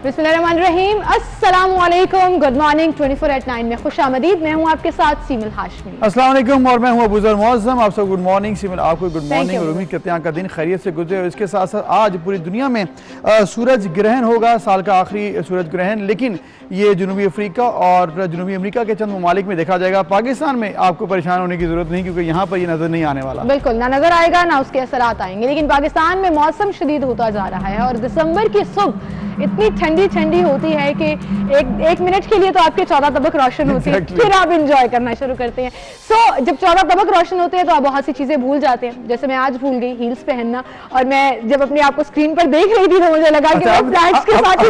बिस्मिल्लाहिर्रहमानिर्रहीम, अस्सलामुअलैकुम, good morning. 24/9 में खुशामदीद। मैं हूँ आपके साथ सीमिल हाशमी। अस्सलाम वालेकुम और मैं हूँ अबूजर मुअज़्ज़म। आप सब गुड मॉर्निंग। सीमिल आपको गुड मॉर्निंग और उम्मीद करते हैं आपका दिन खैरियत से गुजरे। और इसके साथ साथ आज पूरी दुनिया में सूरज ग्रहण होगा, साल का आखिरी सूरज ग्रहण। लेकिन ये जनूबी अफ्रीका और जनूबी अमेरिका के चंद ममालिक में देखा जाएगा। पाकिस्तान में आपको परेशान होने की जरूरत नहीं, क्योंकि यहाँ पर ये नजर नहीं आने वाला। बिल्कुल ना नजर आएगा ना उसके असरात आएंगे। लेकिन पाकिस्तान में मौसम शदीद होता जा रहा है और दिसंबर की सुबह इतनी ठंडी ठंडी होती है कि एक मिनट के लिए तो आपके 14 तबक रोशन होती है, फिर आप इंजॉय करना शुरू करते हैं। जब 14 तबक रोशन होते हैं तो आप बहुत सी चीजें भूल जाते हैं। जैसे मैं आज भूल गई हील्स पहनना, और मैं जब अपने आप को स्क्रीन पर देख रही थी तो मुझे लगा कि मैं फ्लैट्स के साथ ही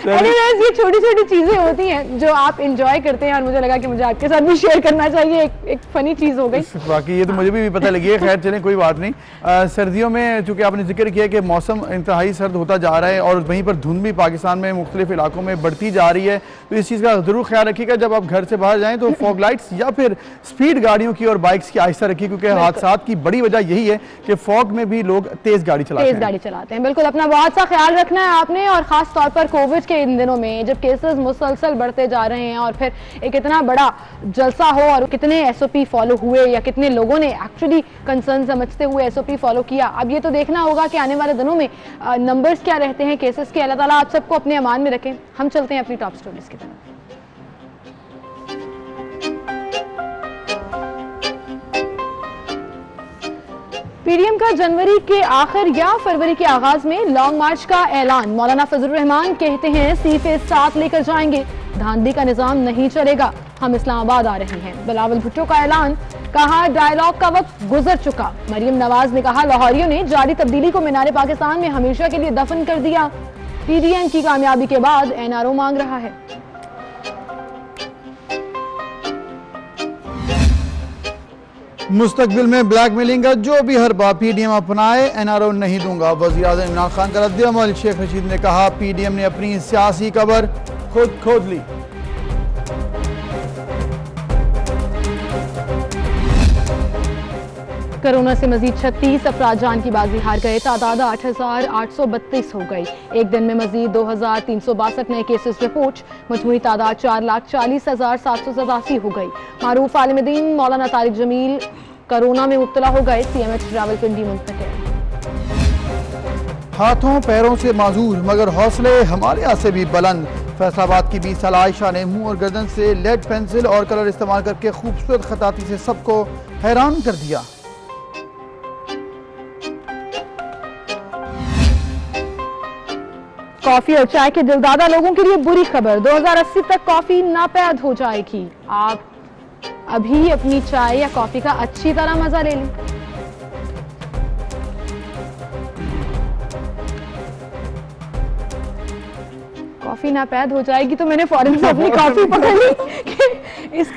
एनीवेज, ये छोटी छोटी चीजें होती हैं जो आप इंजॉय करते हैं और मुझे लगा कि मुझे आपके साथ भी शेयर करना चाहिए। एक फनी चीज हो गई। बाकी ये तो मुझे भी पता लगी है। खैर चलें, कोई बात नहीं। सर्दियों में चूंकि आपने जिक्र किया कि मौसम इंतहाई सर्द होता जा रहा है और वहीं पर धुंध भी पाकिस्तान में मुख्तलिफ इलाकों में बढ़ती जा रही है, तो इस चीज़ का जरूर ख्याल रखिएगा जब आप घर से बाहर जाएं तो फॉग लाइट्स या फिर स्पीड गाड़ियों की और बाइक्स की आहिस्ता रखिए, क्योंकि हादसात की बड़ी वजह यही है कि फॉग में भी लोग तेज गाड़ी चलाते हैं। बिल्कुल, अपना बहुत सा ख्याल रखना है आपने। और खास तौर पर कोविड के इन दिनों में जब केसेस मुसलसल बढ़ते जा रहे हैं और फिर एक इतना बड़ा जलसा हो और कितने एसओपी फॉलो हुए या कितने लोगों ने एक्चुअली कंसर्न समझते हुए एसओपी फॉलो किया, अब ये तो देखना होगा कि आने वाले दिनों में नंबर्स क्या रहते हैं केसेस के। अल्लाह ताला आप सबको अपने अमान में रखें। हम चलते हैं अपनी टॉप स्टोरीज की तरफ। पीडीएम का जनवरी के आखिर या फरवरी के आगाज में लॉन्ग मार्च का ऐलान। मौलाना फजलुर रहमान कहते हैं सीफे साथ लेकर जाएंगे, धांधली का निजाम नहीं चलेगा, हम इस्लामाबाद आ रहे हैं। बिलावल भुट्टो का ऐलान, कहा डायलॉग का वक्त गुजर चुका। मरियम नवाज ने कहा लाहौरियों ने जारी तब्दीली को मीनार पाकिस्तान में हमेशा के लिए दफन कर दिया। पीडीएम की कामयाबी के बाद एनआरओ मांग रहा है। मुस्तकबिल में ब्लैकमेलिंग का जो भी हरबा पीडीएम अपनाए, एनआरओ नहीं दूंगा। वज़ीर-ए-आज़म इमरान खान का रद्द-ए-अमल। शेख रशीद ने कहा पीडीएम ने अपनी सियासी कबर खुद खोद ली। कोरोना से मजीद 36 अफराद जान की बाजी हार गए। तादाद 8,832 हो गई। एक दिन में मजीद 2,362 नए केसेस रिपोर्ट। मजमूई तादाद 4,40,787 हो गई। मारूफ आलिम दीन मौलाना तारिक जमील कोरोना में मुब्तला हो गए। सीएमएच रावलपिंडी मुंतकिल। हाथों पैरों से माजूर मगर हौसले हमारे यहाँ से भी बुलंद। फैसलाबाद की 20 साल आयशा ने मुंह और गर्दन से लेड पेंसिल और कलर इस्तेमाल करके खूबसूरत खताती से सबको हैरान कर दिया। कॉफी और चाय के दिलदादा लोगों के लिए बुरी खबर। 2080 तक कॉफी नापैद हो जाएगी। आप अभी अपनी चाय या कॉफी का अच्छी तरह मजा ले लें। कॉफी नापैद हो जाएगी तो मैंने फौरन से अपनी कॉफी पकड़ ली कि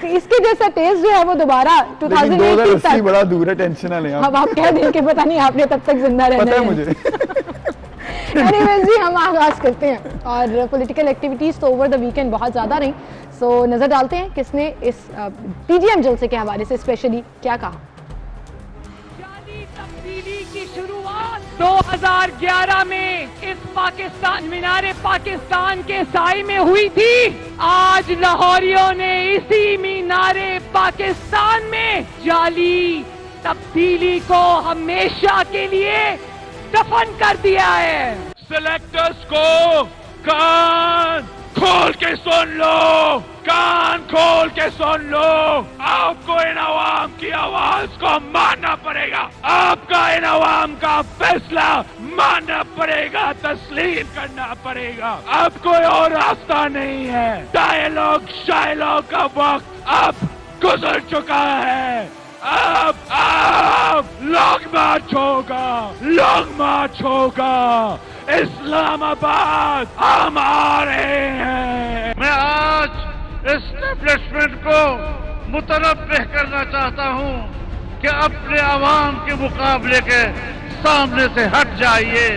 इसके जैसा टेस्ट जो है वो दोबारा 2080 तक बड़ा दूर है। टेंशन ना लें अब आप कह दें कि पता नहीं आपने तब तक जिंदा रहना है मुझे। एनीवेज जी, हम आगाज करते हैं। और पॉलिटिकल एक्टिविटीज तो ओवर द वीकेंड बहुत ज्यादा रही। सो नजर डालते हैं किसने इस पीडीएम जलसे के हवाले से स्पेशली क्या कहा। तब्दीली की शुरुआत 2011 में इस पाकिस्तान मीनारे पाकिस्तान के साए में हुई थी। आज लाहौरियों ने इसी मीनारे पाकिस्तान में जाली तब्दीली को हमेशा के लिए दफन कर दिया है। सिलेक्टर्स को कान खोल के सुन लो, कान खोल के सुन लो। आपको इन अवाम की आवाज को मानना पड़ेगा। आपका इन अवाम का फैसला मानना पड़ेगा, तस्लीम करना पड़ेगा। अब कोई और रास्ता नहीं है। डायलॉग शायलॉग का वक्त अब गुजर चुका है। अब लॉन्ग मार्च होगा, लॉन्ग मार्च होगा। इस्लामाबाद हम आ रहे हैं। मैं आज एस्टेब्लिशमेंट को मुतनब्बिह करना चाहता हूं कि अपने आवाम के मुकाबले के सामने से हट जाइए।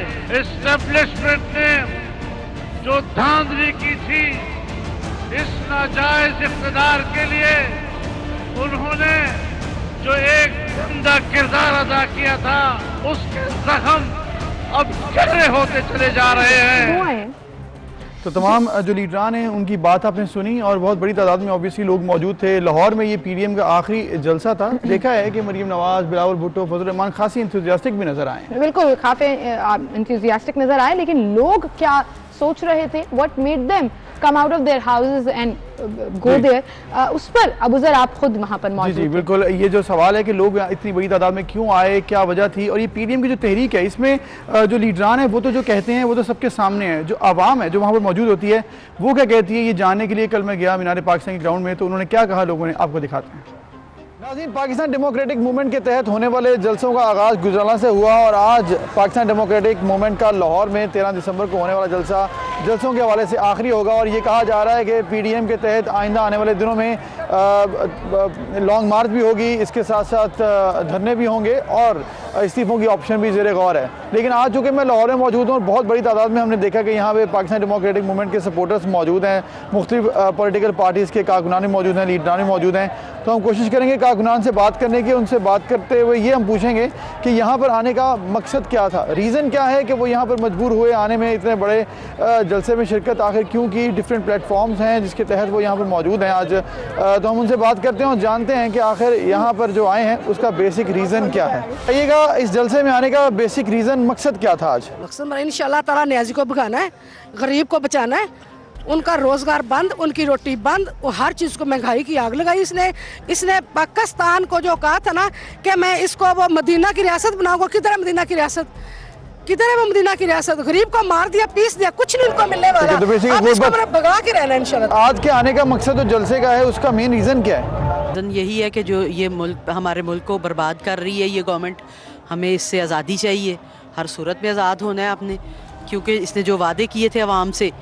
एस्टेब्लिशमेंट ने जो धांधली की थी इस नाजायज इख्तिदार के लिए, उन्होंने उम्दा किरदार अदा किया था, उसके जख्म अब गहरे होते चले जा रहे हैं। तो तमाम जो लीडरान हैं उनकी बात आपने सुनी और बहुत बड़ी तादाद में ऑब्वियसली लोग मौजूद थे। लाहौर में ये पीडीएम का आखिरी जलसा था। देखा है कि मरियम नवाज, बिलावल भुट्टो, फजल रहमान खासी इंथुजियास्टिक भी नजर आए। बिल्कुल काफी इंथुजियास्टिक नजर आए, लेकिन लोग क्या सोच रहे थे, what made them come out of their houses and go there, उस पर अबूजर आप खुद वहां पर मौजूद जी बिल्कुल। ये जो सवाल है कि लोग इतनी बड़ी तादाद में क्यों आए, क्या वजह थी, और ये पीडीएम की जो तहरीक है इसमें जो लीडरान है वो तो जो कहते हैं वो तो सबके सामने है। जो आवाम है जो वहाँ पर मौजूद होती है वो क्या कहती है, ये जानने के लिए कल मैं गया मीनार पाकिस्तान के ग्राउंड में, तो उन्होंने क्या कहा लोगों ने, आपको दिखाते हैं। नाज़रीन, पाकिस्तान डेमोक्रेटिक मूवमेंट के तहत होने वाले जलसों का आगाज़ गुजराला से हुआ और आज पाकिस्तान डेमोक्रेटिक मूवमेंट का लाहौर में 13 दिसंबर को होने वाला जलसों के हवाले से आखिरी होगा। और ये कहा जा रहा है कि पीडीएम के तहत आइंदा आने वाले दिनों में लॉन्ग मार्च भी होगी, इसके साथ साथ धरने भी होंगे और इस्तीफ़ों की ऑप्शन भी ज़ेरे गौर है। लेकिन आज चूँकि मैं लाहौर में मौजूद हूँ और बहुत बड़ी तादाद में हमने देखा कि यहाँ पे पाकिस्तान डेमोक्रेटिक मूवमेंट के सपोर्टर्स मौजूद हैं, मुख्तलिफ पॉलिटिकल पार्टीज़ के कारकुनान मौजूद हैं, लीडरान मौजूद हैं। तो हम कोशिश करेंगे कारकुनान से बात करने की। उनसे बात करते हुए ये हम पूछेंगे कि यहाँ पर आने का मकसद क्या था, रीज़न क्या है कि वो यहाँ पर मजबूर हुए आने में, इतने बड़े जलसे में शिरकत आखिर क्यों की, डिफरेंट प्लेटफॉर्म्स हैं जिसके तहत वो यहाँ पर मौजूद हैं आज। तो हम उनसे बात करते हैं और जानते हैं कि आखिर यहाँ पर जो आए हैं उसका बेसिक रीज़न क्या है। कहिएगा, इस जलसे में आने का बेसिक रीज़न, मकसद क्या था आज? मकसद मेरा इंशाल्लाह ताला न्याजी को भगाना है, गरीब को बचाना है, उनका रोजगार बंद, उनकी रोटी बंद, वो हर चीज़ को महंगाई की आग लगाई इसने पाकिस्तान को जो कहा था ना कि मैं इसको वो मदीना की रियासत बनाऊंगा। किधर है मदीना की रियासत, किधर है वो मदीना की रियासत? गरीब को मार दिया, पीस दिया, कुछ नहीं उनको मिलने वाला। अब इसको भगा के रहना इंशाल्लाह। आज के आने का मकसद जो जलसे का है उसका मेन रीज़न क्या है? रीज़न यही है कि जो ये मुल्क, हमारे मुल्क को बर्बाद कर रही है ये गवर्नमेंट, हमें इससे आज़ादी चाहिए, हर सूरत में आज़ाद होना है आपने, क्योंकि इसने जो वादे किए थे आवाम से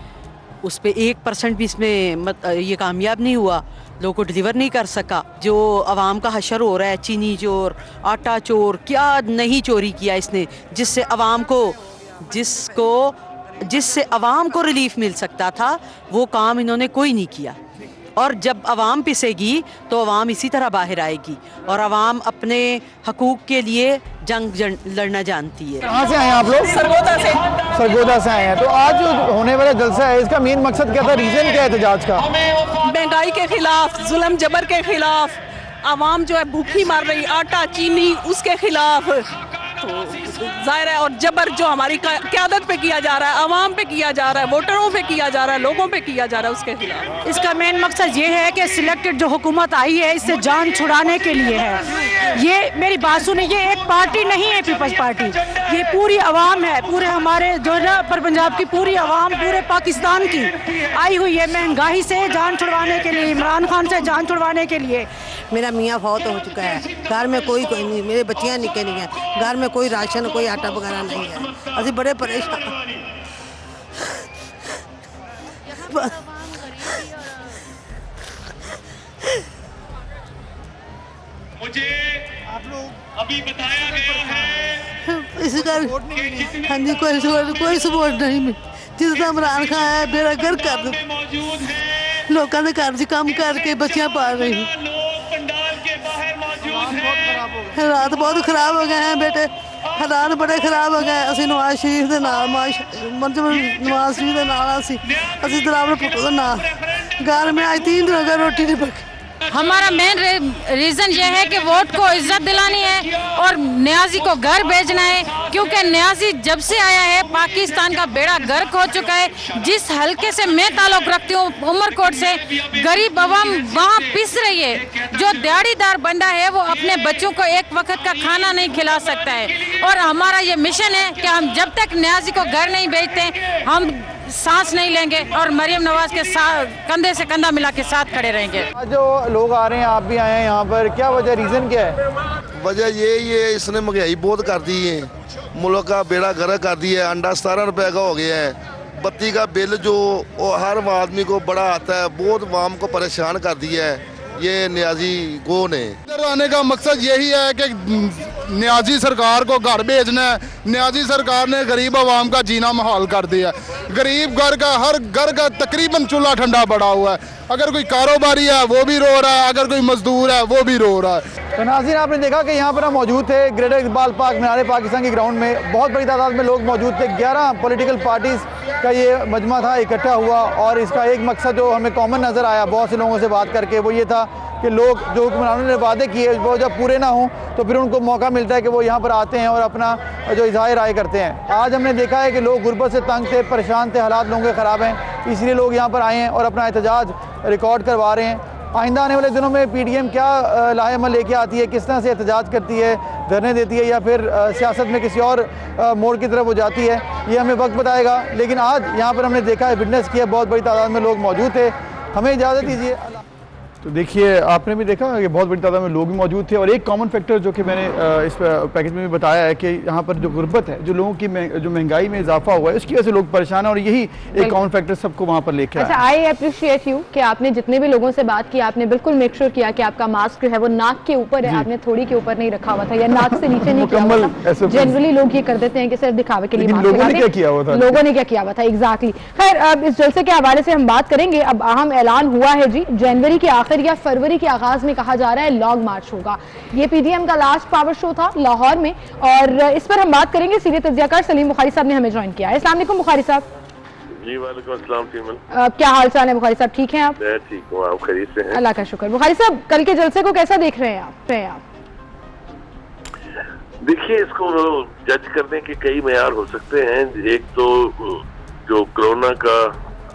उस पर 1% भी इसमें ये कामयाब नहीं हुआ, लोगों को डिलीवर नहीं कर सका। जो आवाम का हशर हो रहा है, चीनी चोर, आटा चोर, क्या नहीं चोरी किया इसने, जिससे आवाम को रिलीफ मिल सकता था, वो काम इन्होंने कोई नहीं किया। और जब आवाम पिसेगी तो आवाम इसी तरह बाहर आएगी और आवाम अपने हकूक़ के लिए जंग लड़ना जानती है। कहाँ से आए हैं आप लोग? सरगोदा से आए हैं। तो आज जो होने वाला जलसा है इसका मेन मकसद क्या था, रीज़न क्या है एहतजाज का? महंगाई के खिलाफ, जुल्म जबर के खिलाफ, आवाम जो है भूखी मर रही, आटा चीनी उसके खिलाफ, तो जाहिर है, और जबर जो हमारी क़यादत पे किया जा रहा है, आवाम पे किया जा रहा है, वोटरों पे किया जा रहा है, लोगों पे किया जा रहा है, उसके खिलाफ। इसका मेन मकसद ये है कि सिलेक्टेड जो हुकूमत आई है इससे जान छुड़ाने के लिए है। ये मेरी बात सुने, ये एक पार्टी नहीं है पीपल्स पार्टी, ये पूरी आवाम है, पूरे हमारे जो है पर पंजाब की पूरी आवाम, पूरे पाकिस्तान की आई हुई है महंगाई से जान छुड़वाने के लिए, इमरान खान से जान छुड़वाने के लिए। मेरा मियाँ फौत हो चुका है, घर में कोई नहीं, मेरे बच्चियाँ निके नहीं हैं, घर में कोई राशन, कोई आटा वगैरह नहीं है, अभी बड़े परेशान। मुझे आप लोग अभी बताया गया है इसी का हाँ जी, कोई सपोर्ट नहीं, जितना इमरान खान है मेरा घर कर दो, लोगों ने घर से काम करके बच्चियाँ पाल रही, हालात बहुत खराब हो गए हैं बेटे, हालात बड़े खराब हो गए। असी नवाज शरीफ के नाल, नवाज शरीफ के नाल असी दरावर पुटो के नाल, घर में आज 3 दिन हो गए रोटी नहीं पकी। हमारा मेन रीज़न ये है कि वोट को इज्जत दिलानी है और न्याजी को घर भेजना है, क्योंकि न्याजी जब से आया है पाकिस्तान का बेड़ा गर्क हो चुका है। जिस हलके से मैं ताल्लुक़ रखती हूँ, उमरकोट से, गरीब अवाम वहाँ पिस रही है। जो दिहाड़ीदार बंदा है वो अपने बच्चों को एक वक्त का खाना नहीं खिला सकता है। और हमारा ये मिशन है कि हम जब तक न्याजी को घर नहीं भेजते हम सांस नहीं लेंगे और मरियम नवाज के साथ कंधे से कंधा मिला के साथ खड़े रहेंगे। जो लोग आ रहे हैं, आप भी आए हैं यहाँ पर, क्या वजह, रीज़न क्या है? वजह ये इसने महंगाई बहुत कर दी है, मुल्क का बेड़ा गर्क कर दिया है, अंडा 17 रुपए का हो गया है, बत्ती का बिल जो हर आदमी को बड़ा आता है, बहुत आवाम को परेशान कर दिया है ये न्याजी गो ने। इधर आने का मकसद यही है कि न्याजी सरकार को घर भेजना है। न्याजी सरकार ने गरीब आवाम का जीना मुहाल कर दिया। गरीब घर का हर घर का तकरीबन चूल्हा ठंडा पड़ा हुआ है। अगर कोई कारोबारी है वो भी रो रहा है, अगर कोई मजदूर है वो भी रो रहा है। तो नाज़रीन, आपने देखा कि यहाँ पर हम मौजूद थे ग्रेटर इकबाल पार्क मीनार पाकिस्तान के ग्राउंड में। बहुत बड़ी तादाद में लोग मौजूद थे। 11 पॉलिटिकल पार्टीज़ का ये मजमा था, इकट्ठा हुआ, और इसका एक मकसद जो हमें कॉमन नज़र आया बहुत से लोगों से बात करके, वो ये था कि लोग जो हुक्मरानों ने वादे किए वो जब पूरे ना हों तो फिर उनको मौका मिलता है कि वो यहाँ पर आते हैं और अपना जो इज़हार राय करते हैं। आज हमने देखा है कि लोग गुर्बत से तंग थे, परेशान थे, हालात लोगों के ख़राब हैं, इसलिए लोग यहाँ पर आए हैं और अपना एहतजाज रिकॉर्ड करवा रहे हैं। आइंदा आने वाले दिनों में PDM क्या लाहेअमल लेके आती है, किस तरह से एहतजाज करती है, धरने देती है, या फिर सियासत में किसी और मोड़ की तरफ वो जाती है, ये हमें वक्त बताएगा। लेकिन आज यहाँ पर हमने देखा है, विटनेस किया, बहुत बड़ी तादाद में लोग मौजूद थे। हमें इजाज़त दीजिए। तो देखिए, आपने भी देखा कि बहुत बड़ी तादाद में लोग भी मौजूद थे, और एक कॉमन फैक्टर जो कि मैंने इस पैकेज में भी बताया है कि यहाँ पर जो गुर्बत है, जो लोगों की जो महंगाई में इजाफा हुआ है, उसकी वजह से लोग परेशान हैं, और यही एक कॉमन फैक्टर सबको वहाँ पर लेकर अच्छा, आई अप्रिशिएट यू कि आपने जितने भी लोगों से बात की, आपने बिल्कुल मेक श्योर किया कि आपका मास्क जो है वो नाक के ऊपर है, आपने थोड़ी के ऊपर नहीं रखा हुआ था या नाक से नीचे नहीं किया हुआ था। जनरली लोग ये कर देते हैं कि सिर्फ दिखावे के लिए मास्क लोगों ने क्या किया हुआ था। एग्जैक्टली। खैर, अब इस जलसे के हवाले से हम बात करेंगे। अब अहम ऐलान हुआ है जी, जनवरी के आखिर या फरवरी के आगाज में कहा जा रहा है लॉन्ग मार्च होगा। ये PDM का लास्ट पावर शो था लाहौर में, और इस पर हम बात करेंगे। सीनियर तज्जियाकार सलीम बुखारी साहब ने हमें ज्वाइन किया है। अस्सलाम वालेकुम बुखारी साहब। जी वालेकुम अस्सलाम। क्या हाल चाल है बुखारी साहब, ठीक हैं आप? मैं ठीक हूँ, आप खैरियत से हैं? अल्लाह का शुक्र। बुखारी साहब, कल के जलसे को कैसा देख रहे हैं आप? देखिए, इसको जज करने के कई मेयार हो सकते हैं। एक तो जो कोरोना का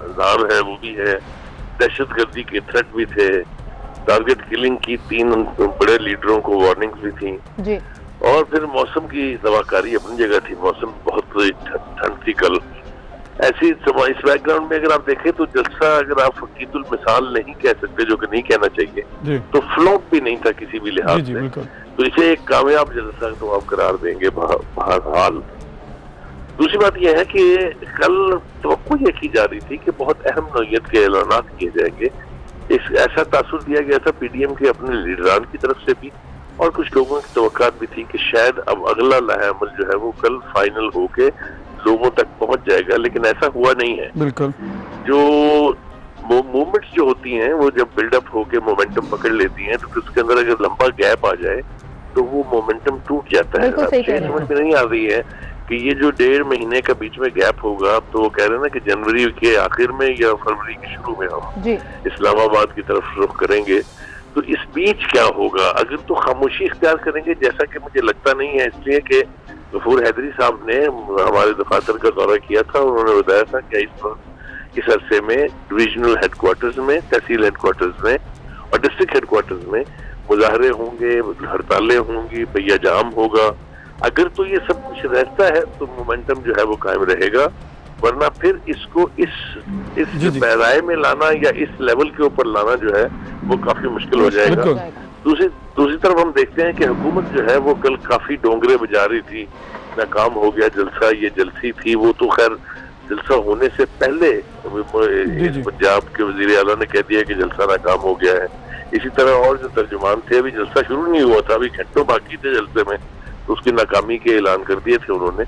अज़ार है वो भी है, दहशतगर्दी के थ्रेट भी थे, टारगेट किलिंग की 3 बड़े लीडरों को वार्निंग्स भी थी जी, और फिर मौसम की दवाकारी अपनी जगह थी। मौसम बहुत ठंड थी कल। ऐसी इस बैकग्राउंड में अगर आप देखें तो जलसा, अगर आप फकीतुल मिसाल नहीं कह सकते, जो कि नहीं कहना चाहिए, तो फ्लॉप भी नहीं था किसी भी लिहाज से। तो इसे एक कामयाब जलसा तो आप करार देंगे बहरहाल। दूसरी बात यह है कि कल तवक्को ये की जा रही थी कि बहुत अहम नौयत के ऐलान किए जाएंगे। ऐसा तासुर दिया गया था PDM के अपने लीडरान की तरफ से भी, और कुछ लोगों की तवक्कात भी थी कि शायद अब अगला लाहेअमल जो है वो कल फाइनल होके लोगों तक पहुंच जाएगा, लेकिन ऐसा हुआ नहीं है। बिल्कुल। जो मूवमेंट्स जो होती हैं वो जब बिल्डअप होके मोमेंटम पकड़ लेती हैं, तो उसके अंदर अगर लंबा गैप आ जाए तो वो मोमेंटम टूट जाता है। समझ में नहीं आ रही है कि ये जो 1.5 महीने का बीच में गैप होगा, तो वो कह रहे हैं ना कि जनवरी के आखिर में या फरवरी के शुरू में हम इस्लामाबाद की तरफ रुख करेंगे। तो इस बीच क्या होगा? अगर तो खामोशी इख्तियार करेंगे, जैसा कि मुझे लगता नहीं है, इसलिए कि गफूर हैदरी साहब ने हमारे दफातर का दौरा किया था, उन्होंने बताया था कि इस अरसे में डिविजनल हेडक्वार्टर्स में, तहसील हेडक्वार्टर्स में और डिस्ट्रिक्ट हेडक्वार्टर्स में मुजाहरे होंगे, हड़तालें होंगी, पहिया जाम होगा। अगर तो ये सब कुछ रहता है तो मोमेंटम जो है वो कायम रहेगा, वरना फिर इसको इस पैराए में लाना या इस लेवल के ऊपर लाना जो है वो काफी मुश्किल हो जाएगा। दूसरी तरफ हम देखते हैं कि हुकूमत जो है वो कल काफी डोंगरे बजा रही थी, नाकाम हो गया जलसा। ये जलसी थी वो तो खैर जलसा होने से पहले पंजाब के वजीर आला ने कह दिया कि जलसा नाकाम हो गया है। इसी तरह और जो तर्जुमान थे, अभी जलसा शुरू नहीं हुआ था, अभी घंटों बाकी थे जलसे में, तो उसकी नाकामी के ऐलान कर दिए थे उन्होंने।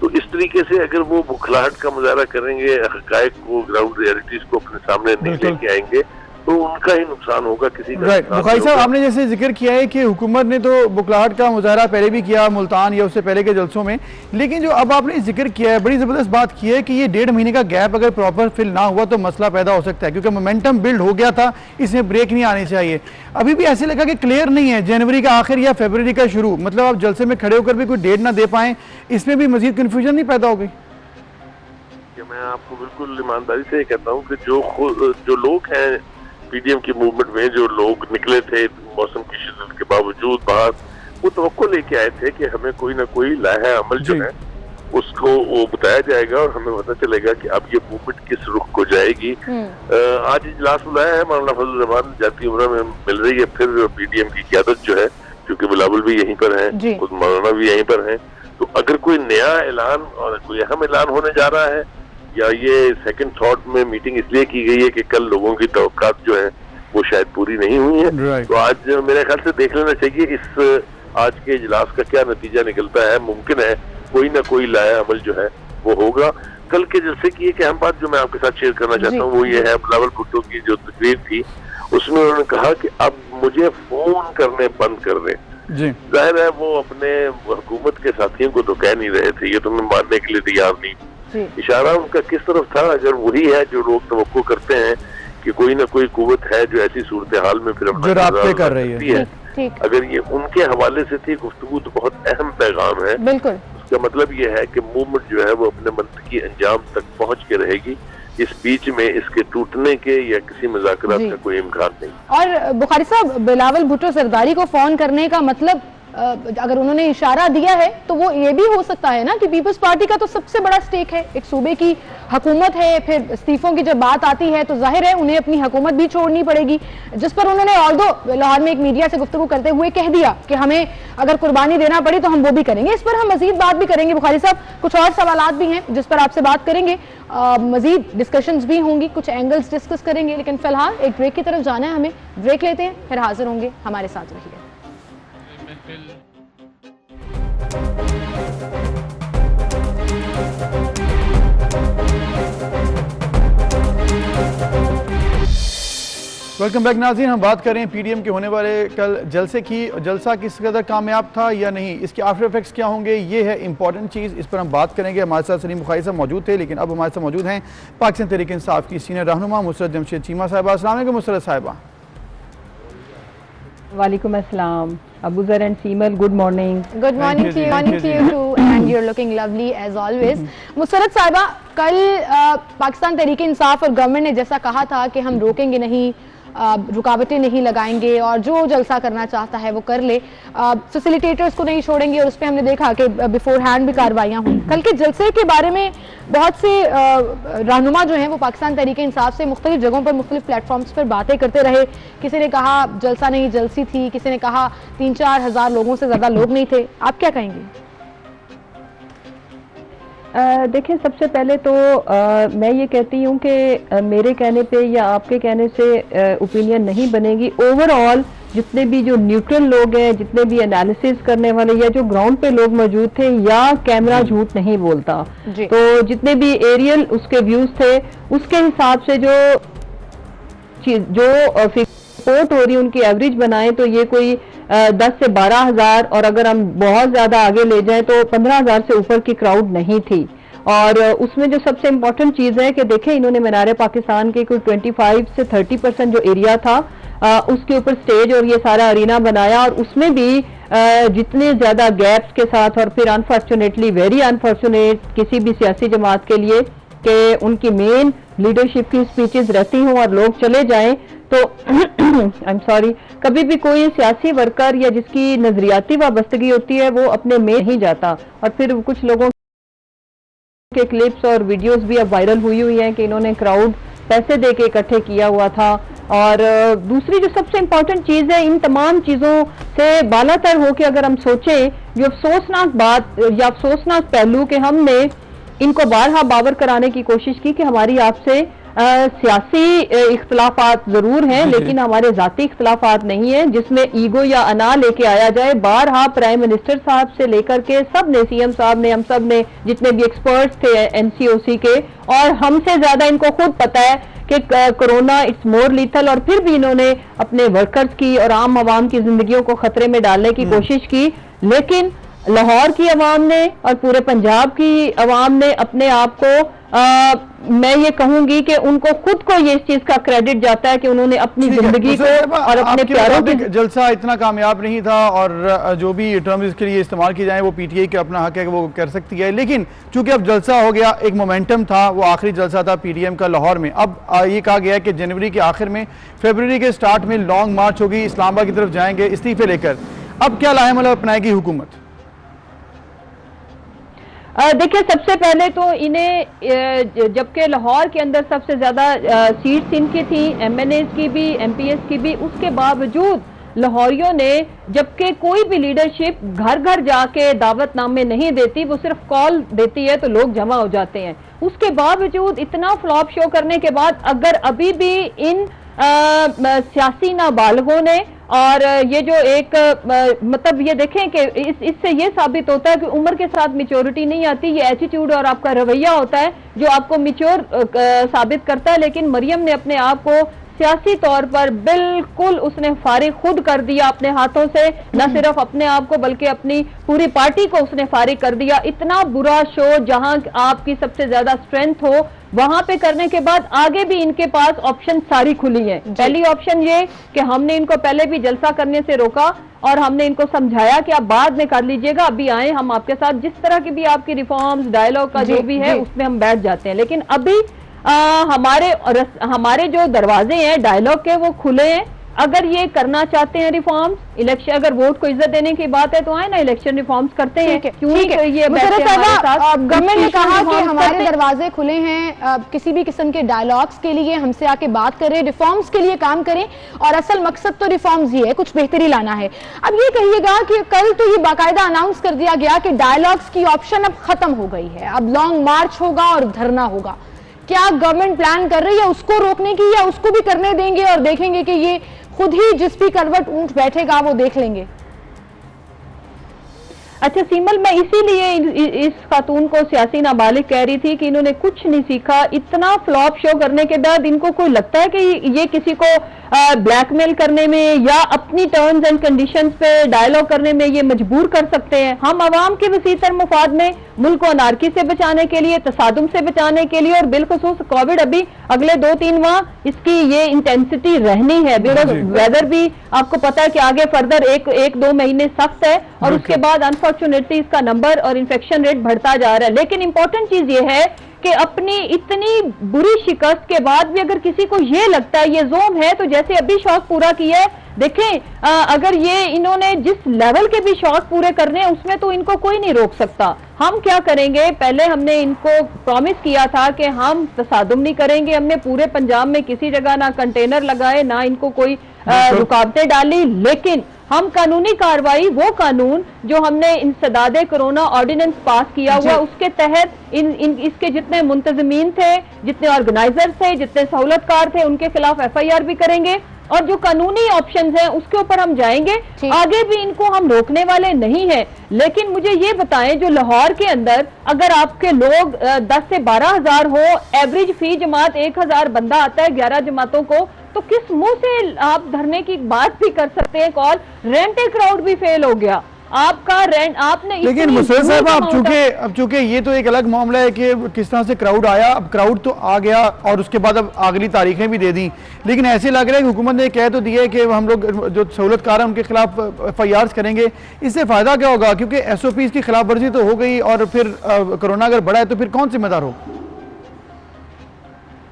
तो इस तरीके से अगर वो बुखलाहट का मुजाहरा करेंगे, हकायक को, ग्राउंड रियलिटीज को अपने सामने नहीं लेके आएंगे, तो उनका ही नुकसान होगा, किसी का। राइट, बुखारी साहब, आपने जैसे जिक्र किया है कि हुकूमत ने तो बुखलाहट का मुजाहरा पहले भी किया मुल्तान या उससे पहले के जलसों में, लेकिन जो अब आपने जिक्र किया है, बड़ी ज़बरदस्त बात की है कि ये 1.5 महीने का गैप अगर प्रॉपर फिल ना हुआ तो मसला पैदा हो सकता है, क्योंकि मोमेंटम बिल्ड हो गया था, इसमें ब्रेक नहीं आनी चाहिए। अभी भी ऐसे लगा कि क्लियर नहीं है जनवरी का आखिर या फरवरी का शुरू, मतलब आप जलसे में खड़े होकर भी कोई डेट ना दे पाएं, इसमें भी मजीद कन्फ्यूजन नहीं पैदा हो गई? मैं आपको बिल्कुल ईमानदारी से कहता हूँ कि जो लोग हैं PDM की मूवमेंट में, जो लोग निकले थे मौसम की शिद्दत के बावजूद बाहर, वो तवक्को लेके आए थे कि हमें कोई ना कोई लाहे अमल जो है उसको वो बताया जाएगा और हमें पता चलेगा कि अब ये मूवमेंट किस रुख को जाएगी। आज इजलास बुलाया है, मौलाना फजल रहमान जाती उम्र में मिल रही है फिर PDM की क़यादत जो है, क्योंकि बिलावल भी यहीं पर है, खुद मौलाना भी यहीं पर है। तो अगर कोई नया ऐलान और कोई अहम ऐलान होने जा रहा है, या ये सेकंड थॉट में मीटिंग इसलिए की गई है कि कल लोगों की तवक्कात जो है वो शायद पूरी नहीं हुई है, तो आज मेरे ख्याल से देख लेना चाहिए इस आज के इजलास का क्या नतीजा निकलता है। मुमकिन है कोई ना कोई लाया अमल जो है वो होगा। कल के जलसे की एक अहम बात जो मैं आपके साथ शेयर करना चाहता हूँ वो ये है, बिलावल भुट्टो की जो तकरीर थी उसमें उन्होंने कहा कि अब मुझे फोन करने बंद कर दें। जाहिर है वो अपने हुकूमत के साथियों को तो कह नहीं रहे थे, ये तो मैं मानने के लिए तैयार नहीं। इशारा उनका किस तरफ था? अगर वही है जो लोग तवक्को करते हैं कि कोई ना कोई कुव्वत है जो ऐसी सूरत हाल में फिर जो राब्ते कर रही है, अगर ये उनके हवाले से थी गुफ्तगू तो बहुत अहम पैगाम है। बिल्कुल, उसका मतलब ये है कि मूवमेंट जो है वो अपने मंतकी अंजाम तक पहुंच के रहेगी। इस बीच में इसके टूटने के या किसी मुज़ाकरात का कोई इम्कान नहीं। और बुखारी साहब, बिलावल भुट्टो सरदारी को फोन करने का मतलब अगर उन्होंने इशारा दिया है तो वो ये भी हो सकता है ना कि पीपल्स पार्टी का तो सबसे बड़ा स्टेक है, एक सूबे की हुकूमत है, फिर इस्तीफों की जब बात आती है तो जाहिर है उन्हें अपनी हुकूमत भी छोड़नी पड़ेगी, जिस पर उन्होंने और दो लाहौर में एक मीडिया से गुफ्तगू करते हुए कह दिया कि हमें अगर कुर्बानी देना पड़ी तो हम वो भी करेंगे। इस पर हम मजीद बात भी करेंगे बुखारी साहब, कुछ और सवालात भी हैं जिस पर आपसे बात करेंगे, मजीद डिस्कशंस भी होंगी, कुछ एंगल्स डिस्कस करेंगे, लेकिन फिलहाल एक ब्रेक की तरफ जाना है हमें। ब्रेक लेते हैं, फिर हाजिर होंगे, हमारे साथ रहिए। वेलकम बैक नाज़रीन, हम बात कर रहे हैं पीडीएम के होने वाले कल जलसे की। जलसा किस कदर कामयाब था या नहीं, इसके आफ्टर इफेक्ट्स क्या होंगे, ये है इंपॉर्टेंट चीज़, इस पर हम बात करेंगे। हमारे साथ सलीम बुखारी साहब मौजूद थे, लेकिन अब हमारे साथ मौजूद हैं पाकिस्तान तहरीक इंसाफ की सीनियर रहनुमा मुसरत जमशेद चीमा साहिबा। अस्सलाम वालेकुम मुसरत साहिबा। वालेकुम अस्सलाम Abu Zar and Seemal, good morning. Good morning to you. Morning to you too, and you're looking lovely as always. Musarrat साहिबा, कल पाकिस्तान तहरीक इंसाफ और गवर्नमेंट ने जैसा कहा था कि हम रोकेंगे नहीं, रुकावटें नहीं लगाएंगे और जो जलसा करना चाहता है वो कर ले, फैसिलिटेटर्स को नहीं छोड़ेंगे, और उस पर हमने देखा कि बिफोर हैंड भी कार्रवाइयाँ हुई। कल के जलसे के बारे में बहुत से रहनुमा जो हैं वो पाकिस्तान तहरीक इंसाफ से मुख्तलिफ जगहों पर मुख्तलिफ प्लेटफॉर्म्स पर बातें करते रहे। किसी ने कहा जलसा नहीं जलसी थी, किसी ने कहा 3-4 हज़ार लोगों से ज़्यादा लोग नहीं थे। आप क्या कहेंगे? देखिए, सबसे पहले तो मैं ये कहती हूँ कि मेरे कहने पे या आपके कहने से ओपिनियन नहीं बनेगी। ओवरऑल जितने भी जो न्यूट्रल लोग हैं, जितने भी एनालिसिस करने वाले या जो ग्राउंड पे लोग मौजूद थे, या कैमरा झूठ नहीं बोलता, तो जितने भी एरियल उसके व्यूज थे उसके हिसाब से जो रिपोर्ट हो रही है उनकी एवरेज बनाएं तो ये कोई 10 से 12 हज़ार, और अगर हम बहुत ज्यादा आगे ले जाएं तो 15 हज़ार से ऊपर की क्राउड नहीं थी। और उसमें जो सबसे इम्पोर्टेंट चीज है कि देखें, इन्होंने मीनार पाकिस्तान के कोई 25 से 30% जो एरिया था उसके ऊपर स्टेज और ये सारा अरीना बनाया, और उसमें भी जितने ज्यादा गैप्स के साथ, और फिर अनफॉर्चुनेटली वेरी अनफॉर्चुनेट किसी भी सियासी जमात के लिए कि उनकी मेन लीडरशिप की स्पीचेस रहती हों और लोग चले जाएं, तो आई एम सॉरी, कभी भी कोई सियासी वर्कर या जिसकी नजरियाती वाबस्तगी होती है वो अपने में नहीं जाता। और फिर कुछ लोगों के क्लिप्स और वीडियोस भी अब वायरल हुई हैं कि इन्होंने क्राउड पैसे दे के इकट्ठे किया हुआ था। और दूसरी जो सबसे इम्पोर्टेंट चीज है, इन तमाम चीजों से बालातर हो के अगर हम सोचें, जो अफसोसनाक बात या अफसोसनाक पहलू कि हमने इनको बारहा बावर कराने की कोशिश की कि हमारी आपसे सियासी इख्तलाफात जरूर हैं लेकिन हमारे जाती इख्तलाफात नहीं है जिसमें ईगो या अना लेके आया जाए। बारहा प्राइम मिनिस्टर साहब से लेकर के सब ने, सीएम साहब ने, हम सब ने, जितने भी एक्सपर्ट्स थे एनसीओसी के, और हमसे ज्यादा इनको खुद पता है कि कोरोना इट्स मोर लीथल, और फिर भी इन्होंने अपने वर्कर्स की और आम आवाम की जिंदगियों को खतरे में डालने की कोशिश की। लेकिन लाहौर की अवाम ने और पूरे पंजाब की अवाम ने अपने आप को मैं ये कहूंगी कि उनको खुद को ये इस चीज का क्रेडिट जाता है कि उन्होंने अपनी जिंदगी को और अपने प्यारों की। जलसा इतना कामयाब नहीं था और जो भी टर्म्स इसके लिए इस्तेमाल की जाए वो पीटीआई का अपना हक है कि वो कर सकती है, लेकिन चूंकि अब जलसा हो गया, एक मोमेंटम था, वो आखिरी जलसा था पीडीएम का लाहौर में। अब ये कहा गया है कि जनवरी के आखिर में, फरवरी के स्टार्ट में लॉन्ग मार्च होगी, इस्लामाबाद की तरफ जाएंगे इस्तीफे लेकर। अब क्या लाहेमल अपनाएगी हुकूमत? देखिए, सबसे पहले तो इन्हें, जबकि लाहौर के अंदर सबसे ज्यादा सीट्स इनकी थी, एमएनएस की भी, एमपीएस की भी, उसके बावजूद लाहौरियों ने, जबकि कोई भी लीडरशिप घर घर जाके दावतनामे नहीं देती, वो सिर्फ कॉल देती है तो लोग जमा हो जाते हैं, उसके बावजूद इतना फ्लॉप शो करने के बाद अगर अभी भी इन सियासी नाबालगों ने और ये जो एक मतलब ये देखें कि इससे ये साबित होता है कि उम्र के साथ मैच्योरिटी नहीं आती, ये एटीट्यूड और आपका रवैया होता है जो आपको मैच्योर साबित करता है। लेकिन मरियम ने अपने आप को सियासी तौर पर बिल्कुल उसने फारिग खुद कर दिया अपने हाथों से, न सिर्फ अपने आप को बल्कि अपनी पूरी पार्टी को उसने फारिग कर दिया। इतना बुरा शो जहां आपकी सबसे ज्यादा स्ट्रेंथ हो वहां पे करने के बाद आगे भी इनके पास ऑप्शन सारी खुली है। पहली ऑप्शन ये कि हमने इनको पहले भी जलसा करने से रोका और हमने इनको समझाया कि आप बाद में कर लीजिएगा, अभी आए हम आपके साथ, जिस तरह की भी आपकी रिफॉर्म्स डायलॉग का जो भी है उसमें हम बैठ जाते हैं। लेकिन अभी हमारे जो दरवाजे हैं डायलॉग के वो खुले हैं। अगर ये करना चाहते हैं रिफॉर्म्स, इलेक्शन अगर वोट को इज्जत देने की बात है तो आए ना इलेक्शन रिफॉर्म्स करते हैं। क्यों नहीं ये गवर्नमेंट ने कहा कि हमारे दरवाजे खुले हैं, किसी भी किस्म के डायलॉग्स के लिए हमसे आके बात करें, रिफॉर्म्स के लिए काम करें और असल मकसद तो रिफॉर्म्स ही है, कुछ बेहतरी लाना है। अब ये कहिएगा कि कल तो ये बाकायदा अनाउंस कर दिया गया कि डायलॉग्स की ऑप्शन अब खत्म हो गई है, अब लॉन्ग मार्च होगा और धरना होगा। क्या गवर्नमेंट प्लान कर रही है उसको रोकने की या उसको भी करने देंगे और देखेंगे कि ये खुद ही जिस भी करवट ऊंट बैठेगा वो देख लेंगे? अच्छा सीमल, मैं इसीलिए इस खातून को सियासी नाबालिग कह रही थी कि इन्होंने कुछ नहीं सीखा। इतना फ्लॉप शो करने के बाद इनको कोई लगता है कि ये किसी को ब्लैकमेल करने में या अपनी टर्म्स एंड कंडीशंस पे डायलॉग करने में ये मजबूर कर सकते हैं? हम आवाम के वसीतर मुफाद में, मुल्क को अनारकी से बचाने के लिए, तसादुम से बचाने के लिए और बिलखुसूस कोविड अभी अगले 2-3 माह इसकी ये इंटेंसिटी रहनी है। बिकॉज वेदर भी आपको पता है कि आगे फर्दर 1-2 महीने सख्त है और उसके बाद अनफॉर्चुनेटली इसका नंबर और इन्फेक्शन रेट बढ़ता जा रहा है। लेकिन इंपॉर्टेंट चीज ये है कि अपनी इतनी बुरी शिकस्त के बाद भी अगर किसी को ये लगता है ये जोम है, तो जैसे अभी शौक पूरा किया है, देखें अगर ये इन्होंने जिस लेवल के भी शौक पूरे करने हैं उसमें तो इनको कोई नहीं रोक सकता। हम क्या करेंगे, पहले हमने इनको प्रॉमिस किया था कि हम तसादुम नहीं करेंगे। हमने पूरे पंजाब में किसी जगह ना कंटेनर लगाए, ना इनको कोई रुकावटें डाली, लेकिन हम कानूनी कार्रवाई, वो कानून जो हमने इंसदादे कोरोना ऑर्डिनेंस पास किया हुआ उसके तहत इसके जितने मुंतजमीन थे, जितने ऑर्गेनाइजर थे, जितने सहूलतकार थे, उनके खिलाफ FIR भी करेंगे और जो कानूनी ऑप्शंस हैं उसके ऊपर हम जाएंगे। आगे भी इनको हम रोकने वाले नहीं हैं। लेकिन मुझे ये बताएं, जो लाहौर के अंदर अगर आपके लोग 10 से 12 हजार हो, एवरेज फी जमात 1000 बंदा आता है 11 जमातों को, तो किस मुंह से आप धरने की बात भी कर सकते हैं? कॉल रेंट क्राउड भी फेल हो गया आपका रेंट आपने। लेकिन मुसर्रफ साहब अब चूंकि ये तो एक अलग मामला है कि किस तरह से क्राउड आया, अब क्राउड तो आ गया और उसके बाद अब अगली तारीखें भी दे दी। लेकिन ऐसे लग रहा है कि हुकूमत ने कह तो दिया है कि हम लोग जो सहूलतकार हैं उनके खिलाफ FIRs करेंगे। इससे फायदा क्या होगा? क्योंकि SOPs की खिलाफ वर्जी तो हो गई और फिर कोरोना अगर बढ़ा है तो फिर कौन जिम्मेदार हो?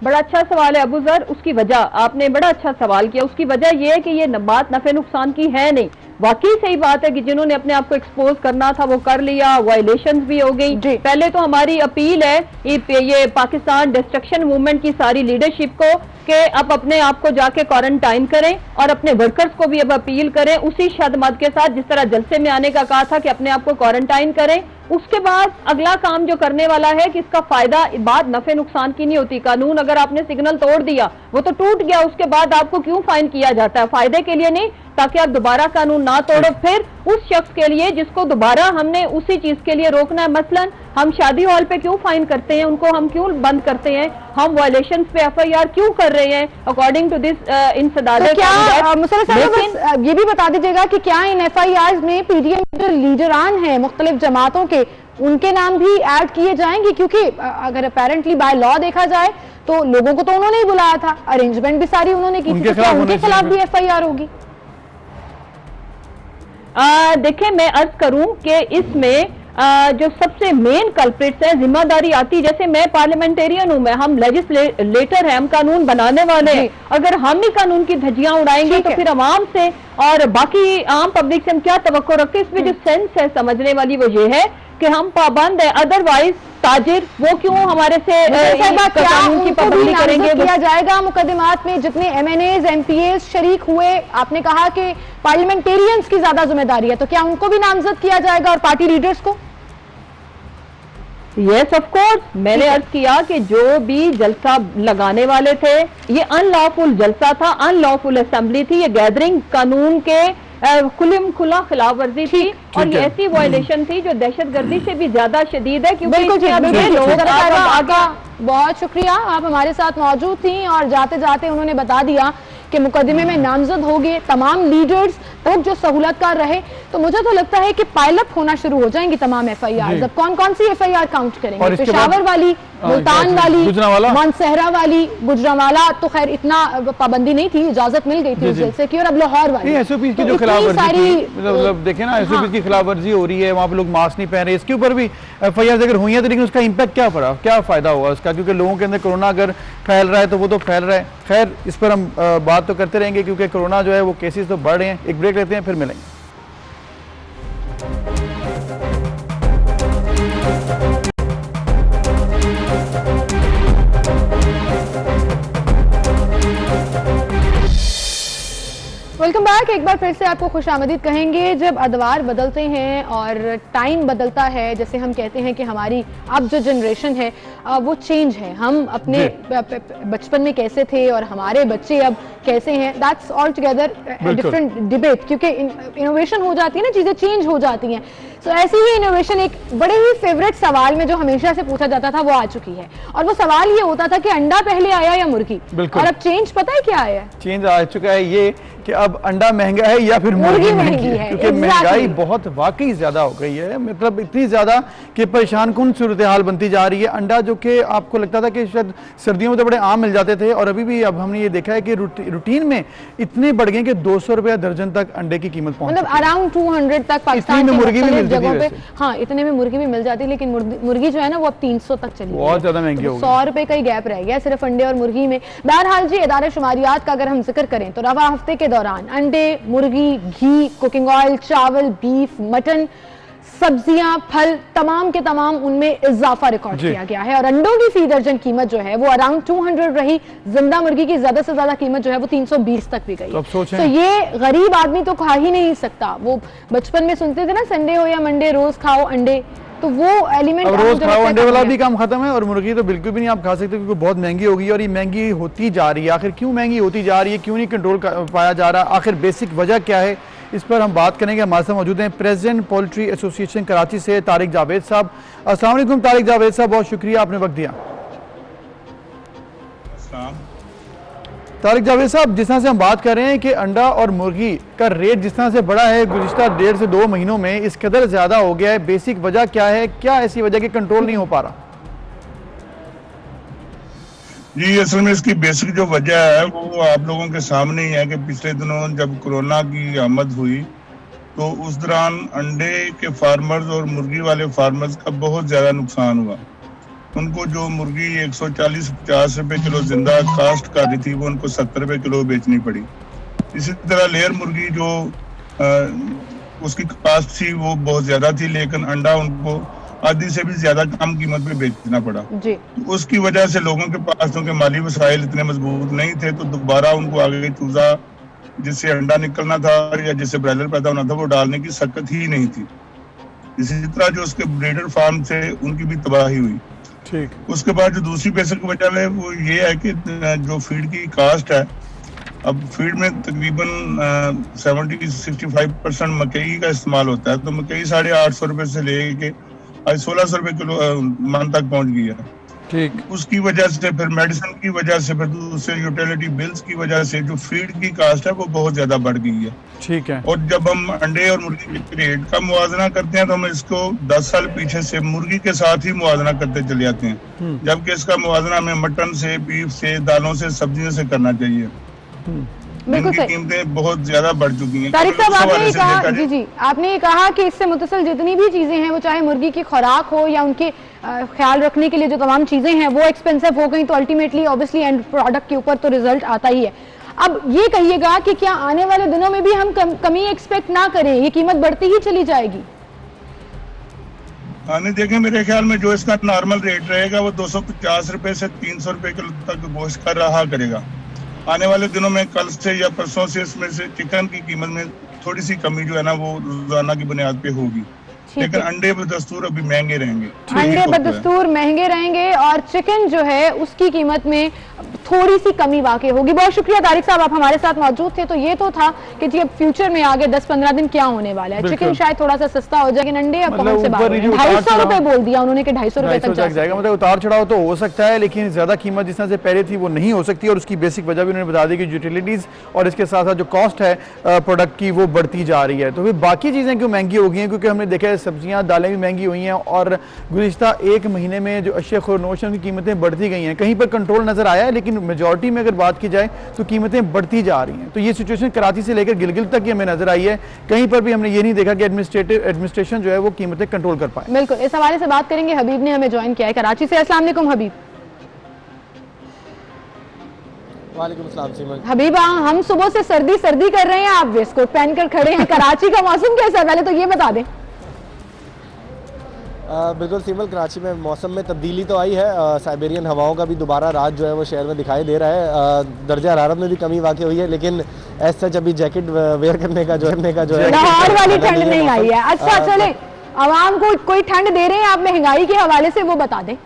बड़ा अच्छा सवाल है अबू जर। उसकी वजह आपने बड़ा अच्छा सवाल किया। उसकी वजह यह है कि ये बात नफे नुकसान की है नहीं। वाकई सही बात है कि जिन्होंने अपने आप को एक्सपोज करना था वो कर लिया, वायलेशंस भी हो गई। पहले तो हमारी अपील है ये पाकिस्तान डिस्ट्रक्शन मूवमेंट की सारी लीडरशिप को कि अब अपने आप को जाके क्वारंटाइन करें और अपने वर्कर्स को भी अब अपील करें उसी शदमत के साथ जिस तरह जलसे में आने का कहा था कि अपने आप को क्वारंटाइन करें। उसके बाद अगला काम जो करने वाला है कि इसका फायदा बात नफे नुकसान की नहीं होती। कानून अगर आपने सिग्नल तोड़ दिया वो तो टूट गया, उसके बाद आपको क्यों फाइन किया जाता है? फायदे के लिए नहीं, ताकि आप दोबारा कानून ना तोड़ो। फिर उस शख्स के लिए जिसको दोबारा हमने उसी चीज के लिए रोकना है, मसलन हम शादी हॉल पे क्यों फाइन करते हैं, उनको हम क्यों बंद करते हैं, हम वायलेशन पे FIR क्यों कर रहे हैं अकॉर्डिंग टू दिस इंसदादे। लेकिन ये भी बता दीजिएगा कि क्या इन FIRs में PDM जो लीडरान हैं मुख्तलिफ जमातों के, उनके नाम भी ऐड किए जाएंगे? क्योंकि अगर अपेरेंटली बाय लॉ देखा जाए तो लोगों को तो उन्होंने ही बुलाया था, अरेंजमेंट भी सारी उन्होंने की थी, तो क्या उनके खिलाफ भी FIR होगी? देखें, मैं अर्ज करूं कि इसमें जो सबसे मेन कल्प्रिट्स है, जिम्मेदारी आती, जैसे मैं पार्लियामेंटेरियन हूं, हम लेजिस्लेटर हैं, हम कानून बनाने वाले हैं। अगर हम ही कानून की धज्जियां उड़ाएंगे तो फिर आवाम से और बाकी आम पब्लिक से हम क्या तवक्को रखते हैं? इसमें जो सेंस है समझने वाली वो ये है कि हम पाबंद है, अदरवाइज ताजिर वो क्यों हमारे से कानून की पाबंदी करेंगे? किया जाएगा मुकदमात में जितने MNAs MPAs शरीक हुए, आपने कहा कि पार्लियामेंटेरियंस की ज्यादा जिम्मेदारी है, तो क्या उनको भी नामजद किया जाएगा और पार्टी लीडर्स को? यस ऑफ कोर्स, मैंने अर्ज किया कि जो भी जलसा लगाने वाले थे, ये अनलॉफुल जलसा था, अनलॉफुल असेंबली थी, ये गैदरिंग कानून के खुला खिलाफ वर्जी थी और ये ऐसी वायलेशन थी जो दहशतगर्दी से भी ज्यादा शदीद है। बहुत शुक्रिया, आप हमारे साथ मौजूद थी और जाते जाते उन्होंने बता दिया कि मुकदमे में नामजद हो गए तमाम लीडर्स और जो सहूलतकार रहे। तो मुझे तो लगता है कि पायलअप होना शुरू हो जाएंगी तमाम FIR। अब कौन कौन सी FIR काउंट करेंगे? पेशावर वाली, मुल्तान वाली, मानसहरा वाली, गुजरांवाला तो खैर इतना पाबंदी नहीं थी, इजाजत मिल गई थी उस जलसे की, और अब लाहौर वाली SOP की जो खिलाफवर्जी, मतलब देखें ना SOP की खिलाफवर्जी हो रही है, वहाँ पे लोग मास्क नहीं पहन रहे, इसके ऊपर भी FIR अगर हुई है तो लेकिन उसका इम्पैक्ट क्या पड़ा, क्या फायदा हुआ उसका? क्योंकि लोगों के अंदर कोरोना अगर फैल रहा है तो वो तो फैल रहा है। खैर इस पर हम बात तो करते रहेंगे क्योंकि कोरोना जो है वो केसेस तो बढ़ रहे हैं। एक ब्रेक लेते हैं, फिर मिलेंगे। Welcome back. एक बार फिर से आपको खुशामदीद कहेंगे। जब अदवार बदलते हैं और टाइम बदलता है, जैसे हम कहते हैं कि हमारी अब जो जनरेशन है वो चेंज है, हम अपने बचपन में कैसे थे और हमारे बच्चे अब कैसे हैं, that's all together different debate, क्योंकि इनोवेशन हो जाती है ना, चीज़ें चेंज हो जाती हैं। तो ऐसी ही इनोवेशन एक बड़े ही फेवरेट सवाल में जो हमेशा से पूछा जाता था वो आ चुकी है, और वो सवाल ये होता था कि अंडा पहले आया या मुर्गी? और अब चेंज पता है क्या आया? चेंज आ चुका है ये कि अब अंडा महंगा है या फिर मुर्गी महंगी है, क्योंकि महंगाई बहुत वाकई ज्यादा हो गई है, मतलब इतनी ज्यादा कि परेशान कुन सूरत हाल बनती जा रही है। अंडा जो कि आपको लगता था कि शायद सर्दियों में तो बड़े आम मिल जाते थे, और अभी भी अब हमने ये देखा है कि रूटीन में इतने बढ़ गए कि 200 रुपया दर्जन तक अंडे की कीमत पहुंच, मतलब अराउंड 200 तक पाकिस्तान में मुर्गी भी मिलती है। हाँ, इतने में मुर्गी भी मिल जाती है, लेकिन मुर्गी जो है ना वो अब 300 तक चली, बहुत ज्यादा महंगी हो गई। 100 रुपए का ही गैप रह गया सिर्फ अंडे और मुर्गी में। बहरहाल जी, इदारे शुमारियात का अगर हम जिक्र करें तो रवा हफ्ते के दौरान अंडे, मुर्गी, घी, कुकिंग ऑयल, चावल, बीफ, मटन, सब्जियां, फल, तमाम के तमाम उनमें इजाफा रिकॉर्ड किया गया है, और अंडों की फी दर्जन कीमत जो है वो अराउंड 200 रही। जिंदा मुर्गी की ज्यादा से ज्यादा कीमत जो है वो 320 तक भी गई। तो ये गरीब आदमी तो खा ही नहीं सकता। वो बचपन में सुनते थे ना, संडे हो या मंडे रोज खाओ अंडे, तो वो एलिमेंट रोज खाओ अंडे वाला भी काम खत्म है, और मुर्गी तो बिल्कुल भी नहीं आप खा सकते क्योंकि बहुत महंगी हो गई, और ये महंगी होती जा रही है। आखिर क्यों महंगी होती जा रही है, क्यों नहीं कंट्रोल पाया जा रहा, आखिर बेसिक वजह क्या है, इस पर हम बात करेंगे। हमारे साथ मौजूद हैं प्रेसिडेंट पोल्ट्री एसोसिएशन कराची से तारिक जावेद साहब। अस्सलाम वालेकुम तारिक जावेद साहब, बहुत शुक्रिया आपने वक्त दिया। तारिक जावेद साहब, जिस तरह से हम बात कर रहे हैं कि अंडा और मुर्गी का रेट जिस तरह से बढ़ा है गुज़िश्ता 1.5 से 2 महीनों में, इस कदर ज्यादा हो गया है, बेसिक वजह क्या है, क्या ऐसी वजह कि कंट्रोल नहीं हो पा रहा? जी, असल में इसकी बेसिक जो वजह है वो आप लोगों के सामने ही है कि पिछले दिनों जब कोरोना की आमद हुई तो उस दौरान अंडे के फार्मर्स और मुर्गी वाले फार्मर्स का बहुत ज़्यादा नुकसान हुआ। उनको जो मुर्गी 140-50 रुपए किलो जिंदा कास्ट कर रही थी वो उनको 70 रुपए किलो बेचनी पड़ी। इसी तरह लेयर मुर्गी जो उसकी कास्ट थी वो बहुत ज़्यादा थी, लेकिन अंडा उनको आधी से भी ज्यादा कम कीमत पे बेचना पड़ा जी। उसकी वजह से लोगों के पास क्योंकि माली वसाइल इतने मजबूत नहीं थे तो दोबारा उनको आगे चूजा जिससे अंडा निकलना था या जिससे ब्रायलर पैदा होना था वो डालने की सकत ही नहीं थी। इसी तरह जो उसके ब्रीडर फार्म थे उनकी भी तबाही हुई। ठीक। उसके बाद जो दूसरी बेसिक वजह है वो ये है कि जो फीड की कास्ट है, अब फीड में तकरीबन 70-65% मकई का इस्तेमाल होता है, तो मकई 850 रुपए से लेके आज 1600 रुपए किलो मन तक पहुंच गई है। ठीक। उसकी वजह से फिर मेडिसिन की वजह से फिर दूसरे यूटिलिटी बिल्स की वजह से जो फीड की कास्ट है वो बहुत ज्यादा बढ़ गई है। ठीक है। और जब हम अंडे और मुर्गी के रेट का मुआवजा करते हैं तो हम इसको 10 साल पीछे से मुर्गी के साथ ही मुआवजा करते चले जाते हैं, जबकि इसका मुआवजा हमें मटन से, बीफ से, दालों से, सब्जियों से करना चाहिए। इनकी कीमतें बहुत ज्यादा बढ़ चुकी हैं। तारिक साहब, आपने कहा जी आपने ये कहा कि इससे मुतसिल जितनी भी चीजें हैं वो चाहे मुर्गी की खुराक हो या उनके ख्याल रखने के लिए जो तमाम चीजें हैं वो एक्सपेंसिव हो गई, तो अल्टीमेटली ऑब्वियसली एंड प्रोडक्ट के ऊपर तो रिजल्ट आता ही है। अब ये कहिएगा कि क्या आने वाले दिनों में भी हम कमी एक्सपेक्ट ना करें, ये कीमत बढ़ती ही चली जाएगी? आने देखें, मेरे ख्याल में जो इसका नॉर्मल रेट रहेगा वो 250 रुपए से 300 रुपए किलो तक गोश्त का रहा करेगा। आने वाले दिनों में कल से या परसों से इसमें से चिकन की कीमत में थोड़ी सी कमी जो है ना वो रोजाना की बुनियाद पे होगी। लेकिन अंडे बदस्तूर अभी महंगे रहेंगे। अंडे बदस्तूर महंगे रहेंगे और चिकन जो है उसकी कीमत में थोड़ी सी कमी वाकई होगी। बहुत शुक्रिया तारिक साहब, आप हमारे साथ मौजूद थे। तो ये तो था कि जी अब फ्यूचर में आगे 10-15 दिन क्या होने वाला है। चिकन शायद थोड़ा सा सस्ता हो जाएगा, अंडे अब पहुंच से बाहर 250 रुपए बोल दिया उन्होंने कि 250 रुपए तक जाएगा। मतलब उतार चढ़ाव तो हो सकता है, लेकिन ज्यादा कीमत जिस तरह से पहले थी वो नहीं हो सकती। और उसकी बेसिक वजह भी उन्होंने बता दी कि यूटिलिटीज और इसके साथ साथ जो कॉस्ट है प्रोडक्ट की वो बढ़ती जा रही है। तो फिर बाकी चीजें क्यों महंगी हो गई हैं? क्योंकि हमने देखा है सब्जियां दालें भी महंगी हुई हैं और गुज़िश्ता एक महीने में जो अशिया खुरनोश की कीमतें बढ़ती गई हैं। कहीं पर कंट्रोल नजर आया है, लेकिन मेजॉरिटी में अगर बात की जाए तो कीमतें बढ़ती जा रही हैं। तो ये सिचुएशन कराची से लेकर गिलगित तक ही हमें नजर आई है। कहीं पर भी हमने ये नहीं देखा कि एडमिनिस्ट्रेशन जो है वो कीमतें कंट्रोल कर पाए। बिल्कुल, इस हवाले से बात करेंगे। हबीब ने हमें ज्वाइन किया है कराची से। अस्सलाम वालेकुम हबीब। वालेकुम अस्सलाम सीमन। हबीब, हम सुबह से सर्दी सर्दी कर रहे हैं, आप वेस्ट कोट पहनकर खड़े हैं। कराची का मौसम कैसा है पहले तो ये बता दें। बिल्कुल सीमल, कराची में मौसम में तब्दीली तो आई है। साइबेरियन हवाओं का भी दोबारा रात जो है वो शहर में दिखाई दे रहा है। दर्जा हरारत में भी कमी वाक़ई हुई है, लेकिन एज सच अभी जैकेट वेयर करने का जो है लाहौर वाली ठंड नहीं आई है। अच्छा चले, आवाम को कोई ठंड दे रहे हैं आप महंगाई के हवाले से, वो बता दें।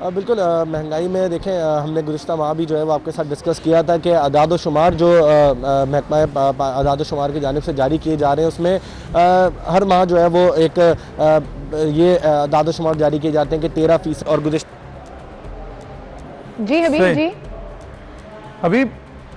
बिल्कुल, महंगाई में देखें, हमने गुज़िश्ता माह भी जो है वो आपके साथ डिस्कस किया था कि अदाद शुमार जो महकमा अदाद शुमार की जानिब से जारी किए जा रहे हैं उसमें हर माह जो है वो एक ये अदाद शुमार जारी किए जाते हैं कि 13% और गुज़िश्ता। जी हबीब जी,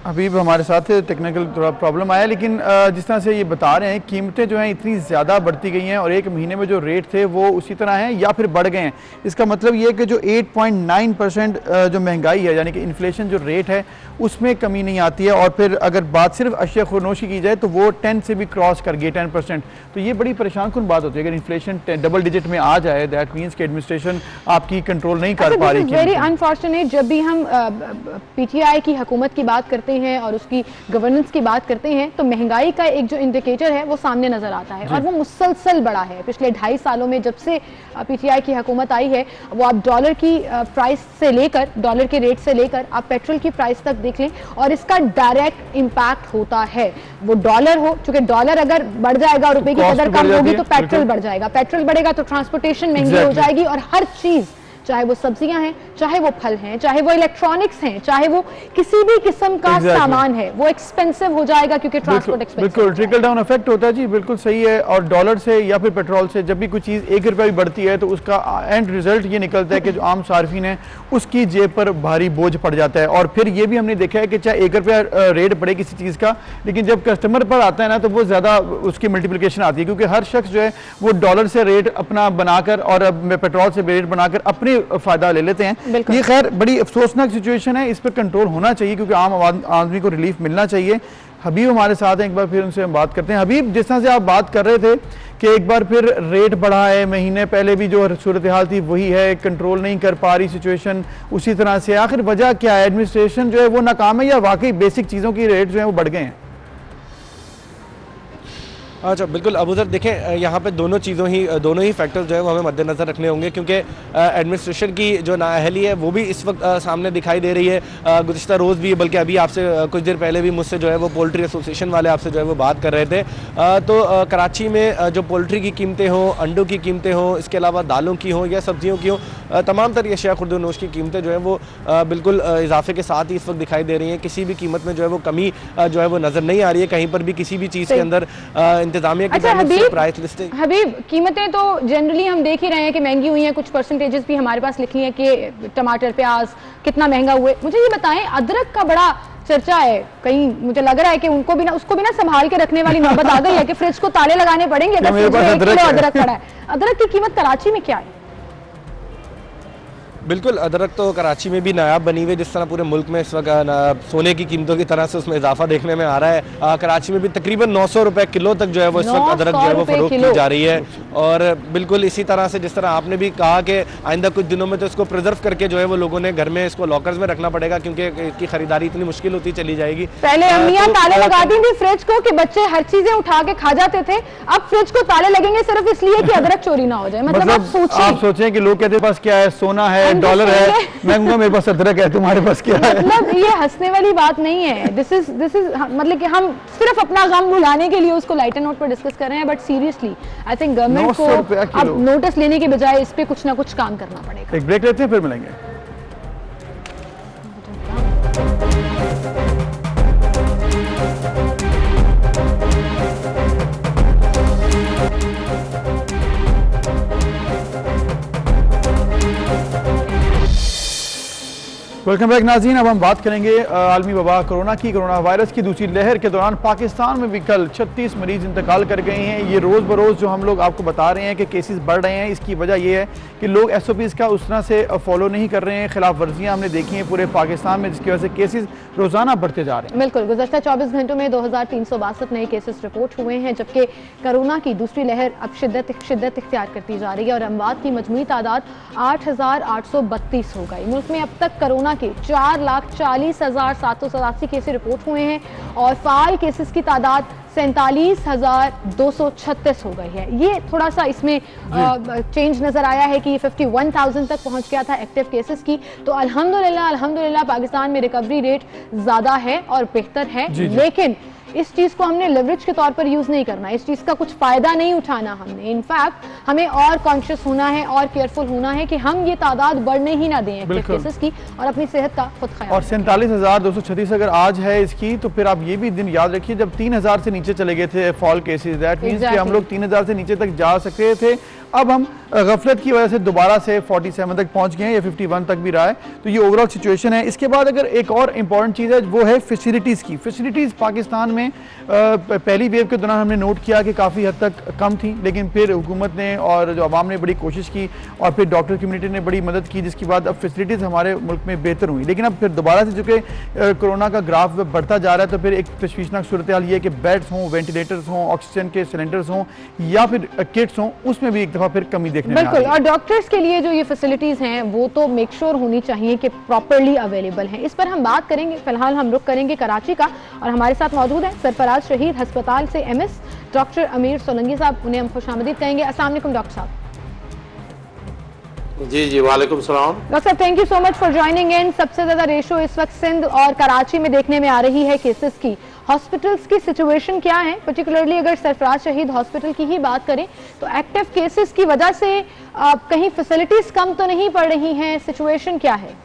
हबीब हमारे साथ टेक्निकल थोड़ा प्रॉब्लम आया, लेकिन जिस तरह से ये बता रहे हैं कीमतें जो हैं इतनी ज़्यादा बढ़ती गई हैं और एक महीने में जो रेट थे वो उसी तरह हैं या फिर बढ़ गए हैं। इसका मतलब ये है कि जो 8.9% जो महंगाई है यानी कि इन्फ्लेशन जो रेट है उसमें कमी नहीं आती है। और फिर अगर बात सिर्फ अशिया खुरनोशी की जाए तो वो 10 से भी क्रॉस कर गई 10%। तो ये बड़ी परेशान कुन बात होती है अगर इन्फ्लेशन डबल डिजिट में आ जाए। दैट मीन्स कि एडमिनिस्ट्रेशन आपकी कंट्रोल नहीं कर पा रही। Very unfortunate. जब भी हम PTI की हुकूमत की बात करते हैं और उसकी गवर्नेंस की बात करते हैं तो महंगाई का एक जो इंडिकेटर है वो सामने नजर आता है और वो मुसलसल बढ़ा है। पिछले 2.5 सालों में जब से PTI की हुकूमत आई है, वो आप डॉलर की प्राइस से लेकर, डॉलर के रेट से लेकर आप पेट्रोल की प्राइस तक देख लें और इसका डायरेक्ट इंपैक्ट होता है। वो डॉलर हो, चूंकि डॉलर अगर बढ़ जाएगा और रुपए की कदर कम होगी तो पेट्रोल बढ़ जाएगा, पेट्रोल बढ़ेगा तो ट्रांसपोर्टेशन महंगी हो जाएगी और हर चीज, चाहे वो सब्जियां हैं, चाहे वो फल हैं, चाहे वो इलेक्ट्रॉनिक्स हैं, चाहे वो किसी भी किस्म का सामान है, वो एक्सपेंसिव हो जाएगा क्योंकि ट्रांसपोर्ट एक्सपेंसिव। बिल्कुल ट्रिकल डाउन इफेक्ट होता है जी, बिल्कुल सही है। और डॉलर से या फिर पेट्रोल से जब भी कोई चीज़ 1 रुपया भी बढ़ती है तो उसका एंड रिजल्ट ये निकलता है कि जो आम सार्फिन है उसकी जेब पर भारी बोझ पड़ जाता है। और फिर ये भी हमने देखा है कि चाहे 1 रुपया रेट बढ़े किसी चीज़ का, लेकिन जब कस्टमर पर आता है ना तो वो ज़्यादा उसकी मल्टीप्लिकेशन आती है क्योंकि हर शख्स जो है वो डॉलर से रेट अपना बनाकर और पेट्रोल से रेट बनाकर अपने फ़ायदा ले लेते हैं। ये खैर बड़ी अफसोसनाक सिचुएशन है, इस पर कंट्रोल होना चाहिए क्योंकि आम आदमी को रिलीफ मिलना चाहिए। हबीब हमारे साथ हैं, एक बार फिर उनसे हम बात करते हैं। हबीब, जिस तरह से आप बात कर रहे थे कि एक बार फिर रेट बढ़ा है, महीने पहले भी जो सूरत हाल थी वही है, कंट्रोल नहीं कर पा रही सिचुएशन उसी तरह से, आखिर वजह क्या है? एडमिनिस्ट्रेशन जो है वो नाकाम है या वाकई बेसिक चीज़ों की रेट जो है वो बढ़ गए हैं? अच्छा बिल्कुल अबू ज़र, देखें यहाँ पे दोनों ही फैक्टर्स जो है वो हमें मद्देनज़र रखने होंगे क्योंकि एडमिनिस्ट्रेशन की जो नाअहली है वो भी इस वक्त सामने दिखाई दे रही है। गुज़िश्ता रोज़ भी, बल्कि अभी आपसे कुछ देर पहले भी मुझसे जो है वो पोल्ट्री एसोसिएशन वाले आपसे जो है वो बात कर रहे थे। तो कराची में जो पोल्ट्री की कीमतें हों, अंडों की कीमतें हों, इसके अलावा दालों की हों या सब्जियों की हों, तमाम तरह अशिया खुर्द-ओ-नोश की कीमतें जो है वो बिल्कुल इजाफे के साथ ही इस वक्त दिखाई दे रही हैं। किसी भी कीमत में जो है वो कमी जो है वो नज़र नहीं आ रही है कहीं पर भी, किसी भी चीज़ के अंदर इंतजामिया की जानिब से प्राइस लिस्टिंग। हबीब, कीमतें तो जनरली हम देख ही रहे हैं कि महंगी हुई हैं, कुछ परसेंटेजेस भी हमारे पास लिखी हैं कि टमाटर, प्याज कितना महंगा हुए। मुझे ये बताएं, अदरक का बड़ा चर्चा है, कहीं मुझे लग रहा है कि उसको भी ना संभाल के रखने वाली नौबत आ गई है कि फ्रिज को ताले लगाने पड़ेंगे अगर फ्रिज में 1 किलो अदरक पड़ा है। अदरक की कीमत कराची में क्या है? बिल्कुल, अदरक तो कराची में भी नायाब बनी हुई है, जिस तरह पूरे मुल्क में इस वक्त सोने की कीमतों की तरह से उसमें इजाफा देखने में आ रहा है। कराची में भी तकरीबन 900 रुपए किलो तक जो है वो इस वक्त अदरक जो है वो फरोख्त की जा रही है। और बिल्कुल इसी तरह से जिस तरह आपने भी कहा कि आइंदा कुछ दिनों में तो इसको प्रिजर्व करके जो है वो लोगों ने घर में इसको लॉकर्स में रखना पड़ेगा क्योंकि इसकी खरीदारी इतनी मुश्किल होती चली जाएगी। पहले अम्मियां ताले लगाती थी फ्रिज को कि बच्चे हर चीजें उठा के खा जाते थे, अब फ्रिज को ताले लगेंगे सिर्फ इसलिए कि अदरक चोरी ना हो जाए। मतलब आप सोचें कि लोग कहते हैं पास क्या है, सोना है, डॉलर है, मैं कहूँगा मेरे पास अदरक है, तुम्हारे पास क्या है? मतलब ये हंसने वाली बात नहीं है। दिस इज मतलब कि हम सिर्फ अपना गम भुलाने के लिए उसको लाइटर नोट पर डिस्कस कर रहे हैं, but seriously I think government को अब नोटिस लेने के बजाय इस पे कुछ ना कुछ काम करना पड़ेगा। एक ब्रेक लेते हैं, फिर मिलेंगे। वेलकम बैक नाज़रीन। अब हम बात करेंगे आलमी वबा कोरोना वायरस की दूसरी लहर के दौरान पाकिस्तान में भी कल 36 मरीज इंतकाल कर गए हैं। ये रोज़ बरोज़ जो हम लोग आपको बता रहे हैं कि केसेस बढ़ रहे हैं, इसकी वजह ये है कि लोग SOPs का उस तरह से फॉलो नहीं कर रहे हैं। खिलाफ वर्जियाँ हमने देखी हैं पूरे पाकिस्तान में, जिसकी वजह से केसेस रोज़ाना बढ़ते जा रहे हैं। बिल्कुल, गुज़श्ता 24 घंटों में 2362 नए केसेस रिपोर्ट हुए हैं, जबकि कोरोना की दूसरी लहर अब शिद्दत इख्तियार करती जा रही है और अमवात की मजमूई तादाद 8832 हो गई। मुल्क में अब तक कोरोना के 4,40,787 केसेस रिपोर्ट हुए हैं और फाल केसेस की तादाद 47,236 हो गई है। ये थोड़ा सा इसमें चेंज नजर आया है कि ये 51,000 तक पहुंच गया था एक्टिव केसेस की। तो अल्हम्दुलिल्लाह पाकिस्तान में रिकवरी रेट ज्यादा है और बेहतर है, लेकिन इस चीज को हमने लेवरेज के तौर पर यूज नहीं करना, इस चीज का कुछ फायदा नहीं उठाना हमने। इनफैक्ट हमें और कॉन्शियस होना है और केयरफुल होना है कि हम ये तादाद बढ़ने ही ना दें एक्टिव केसेस की और अपनी सेहत का खुद ख्याल। और 47,236 अगर आज है इसकी, तो फिर आप ये भी दिन याद रखिए जब 3,000 से नीचे चले गए थे फॉल केसेस, दैट मींस कि हम लोग 3,000 से नीचे तक जा सकते थे। अब हम गफलत की वजह से दोबारा से 47 तक पहुंच गए हैं, या 51 तक भी रहा है। तो ये ओवरऑल सिचुएशन है। इसके बाद अगर एक और इम्पॉर्टेंट चीज़ है वो है फैसिलिटीज़ की। फैसिलिटीज़ पाकिस्तान में पहली वेव के दौरान हमने नोट किया कि काफ़ी हद तक कम थी, लेकिन फिर हुकूमत ने और जो अवाम ने बड़ी कोशिश की और फिर डॉक्टर कम्युनिटी ने बड़ी मदद की, जिसके बाद अब फैसिलिटीज़ हमारे मुल्क में बेहतर हुई। लेकिन अब फिर दोबारा से चूँकि कोरोना का ग्राफ बढ़ता जा रहा है, तो फिर एक तशवीशनाक सूरत हाल ये कि बेड्स हों, वेंटिलेटर्स हों, ऑक्सीजन के सिलेंडर्स हों या फिर किट्स हों, उसमें भी एक दफ़ा फिर कमी देखने बिल्कुल। और डॉक्टर्स के लिए जो ये फैसिलिटीज हैं वो तो मेक श्योर होनी चाहिए कि प्रॉपर्ली अवेलेबल हैं। इस पर हम बात करेंगे। फिलहाल हम रुख करेंगे कराची का और हमारे साथ मौजूद हैं सरफराज शहीद अस्पताल से MS डॉक्टर अमीर सोलंकी साहब। उन्हें हम खुशामदीद कहेंगे। अस्सलाम वालेकुम डॉक्टर साहब। जी वालेकुम सलाम। डॉक्टर साहब thank you so much for joining in. सबसे ज्यादा रेशो इस वक्त सिंध और कराची में देखने में आ रही है केसेस की। हॉस्पिटल्स की सिचुएशन क्या है, पर्टिकुलरली अगर सरफराज शहीद हॉस्पिटल की ही बात करें तो एक्टिव केसेस की वजह से कहीं फैसिलिटीज कम तो नहीं पड़ रही हैं, सिचुएशन क्या है?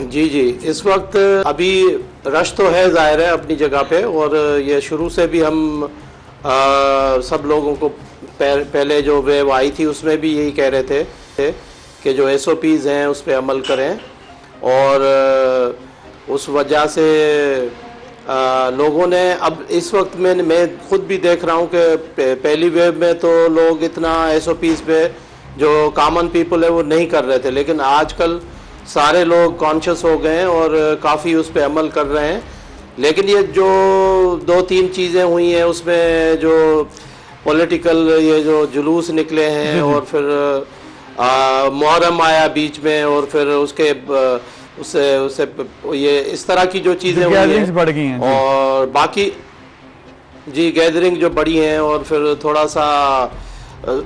जी इस वक्त अभी रश तो है, जाहिर है अपनी जगह पे, और ये शुरू से भी हम सब लोगों को पहले जो वेव आई थी उसमें भी यही कह रहे थे कि जो SOPs हैं उस पर अमल करें, और उस वजह से लोगों ने अब इस वक्त में मैं खुद भी देख रहा हूँ कि पहली वेव में तो लोग इतना SOPs पे जो कॉमन पीपल है वो नहीं कर रहे थे, लेकिन आजकल सारे लोग कॉन्शियस हो गए हैं और काफ़ी उस पर अमल कर रहे हैं। लेकिन ये जो 2-3 चीज़ें हुई हैं उसमें जो पॉलिटिकल ये जो जुलूस निकले हैं और फिर मुहर्रम आया बीच में और फिर उसके उससे ये इस तरह की जो चीज़ें हुई हैं बढ़ गई हैं और बाकी गैदरिंग जो बढ़ी हैं, और फिर थोड़ा सा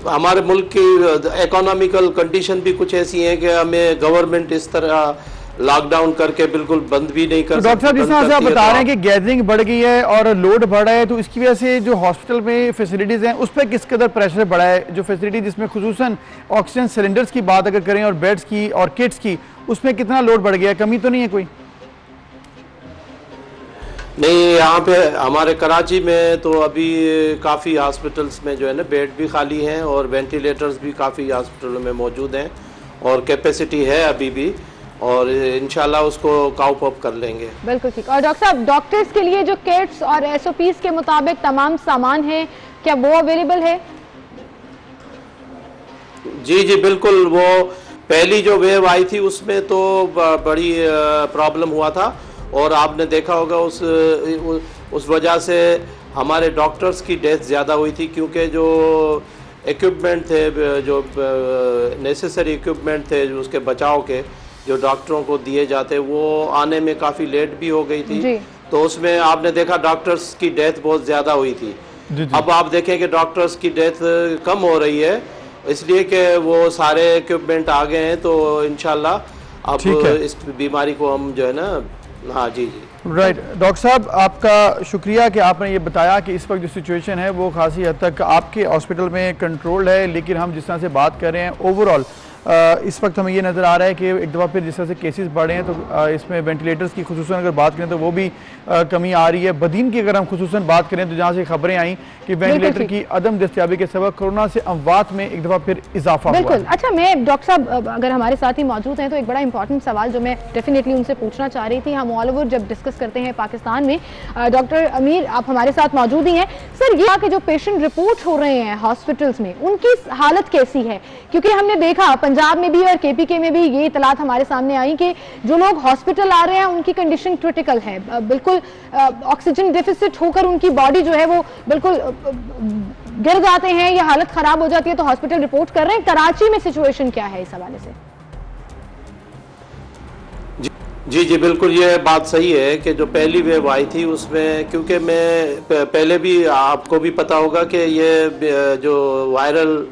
हमारे मुल्क की इकोनॉमिकल कंडीशन भी कुछ ऐसी है कि हमें गवर्नमेंट इस तरह लॉकडाउन करके बिल्कुल बंद भी नहीं कर सकती। डॉक्टर साहब जिस तरह से आप बता रहे हैं कि गैदरिंग बढ़ गई है और लोड बढ़ा है, तो इसकी वजह से जो हॉस्पिटल में फैसिलिटीज़ हैं उस पर किस कदर प्रेशर बढ़ा है? जो फैसिलिटी जिसमें खुसूसन ऑक्सीजन सिलेंडर्स की बात अगर करें और बेड्स की और किट्स की, उसमें कितना लोड बढ़ गया है? कमी तो नहीं है कोई? नहीं, यहाँ पे हमारे कराची में तो अभी काफ़ी हॉस्पिटल्स में जो है ना बेड भी खाली हैं और वेंटिलेटर्स भी काफ़ी हॉस्पिटलों में मौजूद हैं और कैपेसिटी है अभी भी, और इंशाल्लाह उसको काउप अप कर लेंगे। बिल्कुल ठीक। और डॉक्टर साहब डॉक्टर्स के लिए जो किट्स और SOPs के मुताबिक तमाम सामान है, क्या वो अवेलेबल है? जी बिल्कुल। वो पहली जो वेव आई थी उसमें तो बड़ी प्रॉब्लम हुआ था और आपने देखा होगा उस वजह से हमारे डॉक्टर्स की डेथ ज़्यादा हुई थी, क्योंकि जो इक्विपमेंट थे, जो नेसेसरी इक्विपमेंट थे जो उसके बचाव के जो डॉक्टरों को दिए जाते, वो आने में काफ़ी लेट भी हो गई थी, तो उसमें आपने देखा डॉक्टर्स की डेथ बहुत ज़्यादा हुई थी। अब आप देखें कि डॉक्टर्स की डेथ कम हो रही है इसलिए कि वो सारे इक्विपमेंट आ गए हैं, तो इंशाल्लाह अब इस बीमारी को हम जो है ना, हाँ जी राइट। डॉक्टर साहब आपका शुक्रिया कि आपने ये बताया कि इस वक्त जो सिचुएशन है वो खासी हद तक आपके हॉस्पिटल में कंट्रोल्ड है, लेकिन हम जिस तरह से बात कर रहे हैं ओवरऑल इस वक्त हमें ये नज़र आ रहा है कि एक दफ़ा फिर जिस तरह से केसेस बढ़े हैं तो इसमें वेंटिलेटर्स की खुसूसन अगर बात करें तो वो भी कमी आ रही है। बदीन की अगर हम खुसूसन बात करें तो जहाँ से खबरें आई कि वेंटिलेटर की अदम दस्तियाबी के सबब कोरोना से अमवात में एक दफ़ा फिर इजाफा हुआ। बिल्कुल। अच्छा, मैं डॉक्टर साहब अगर हमारे साथ ही मौजूद हैं तो एक बड़ा इंपॉर्टेंट सवाल जो मैं डेफिनेटली उनसे पूछना चाह रही थी, हम ऑल ओवर जब डिस्कस करते हैं पाकिस्तान में, डॉक्टर अमीर आप हमारे साथ मौजूद ही हैं सर, ये कि जो पेशेंट रिपोर्ट हो रहे हैं हॉस्पिटल्स में उनकी हालत कैसी है? क्योंकि हमने देखा पंजाब में भी और केपीके में भी ये इतलात हमारे सामने आई कि जो लोग हॉस्पिटल आ रहे हैं उनकी कंडीशन क्रिटिकल है, बिल्कुल ऑक्सीजन डेफिसिट होकर उनकी बॉडी जो है वो बिल्कुल गिर जाते हैं या हालत खराब हो जाती है तो हॉस्पिटल रिपोर्ट कर रहे हैं। कराची में सिचुएशन क्या है इस हवाले से? जी बिल्कुल, ये बात सही है कि जो पहली वेव आई थी उसमें, क्योंकि मैं पहले भी आपको भी पता होगा कि ये जो वायरल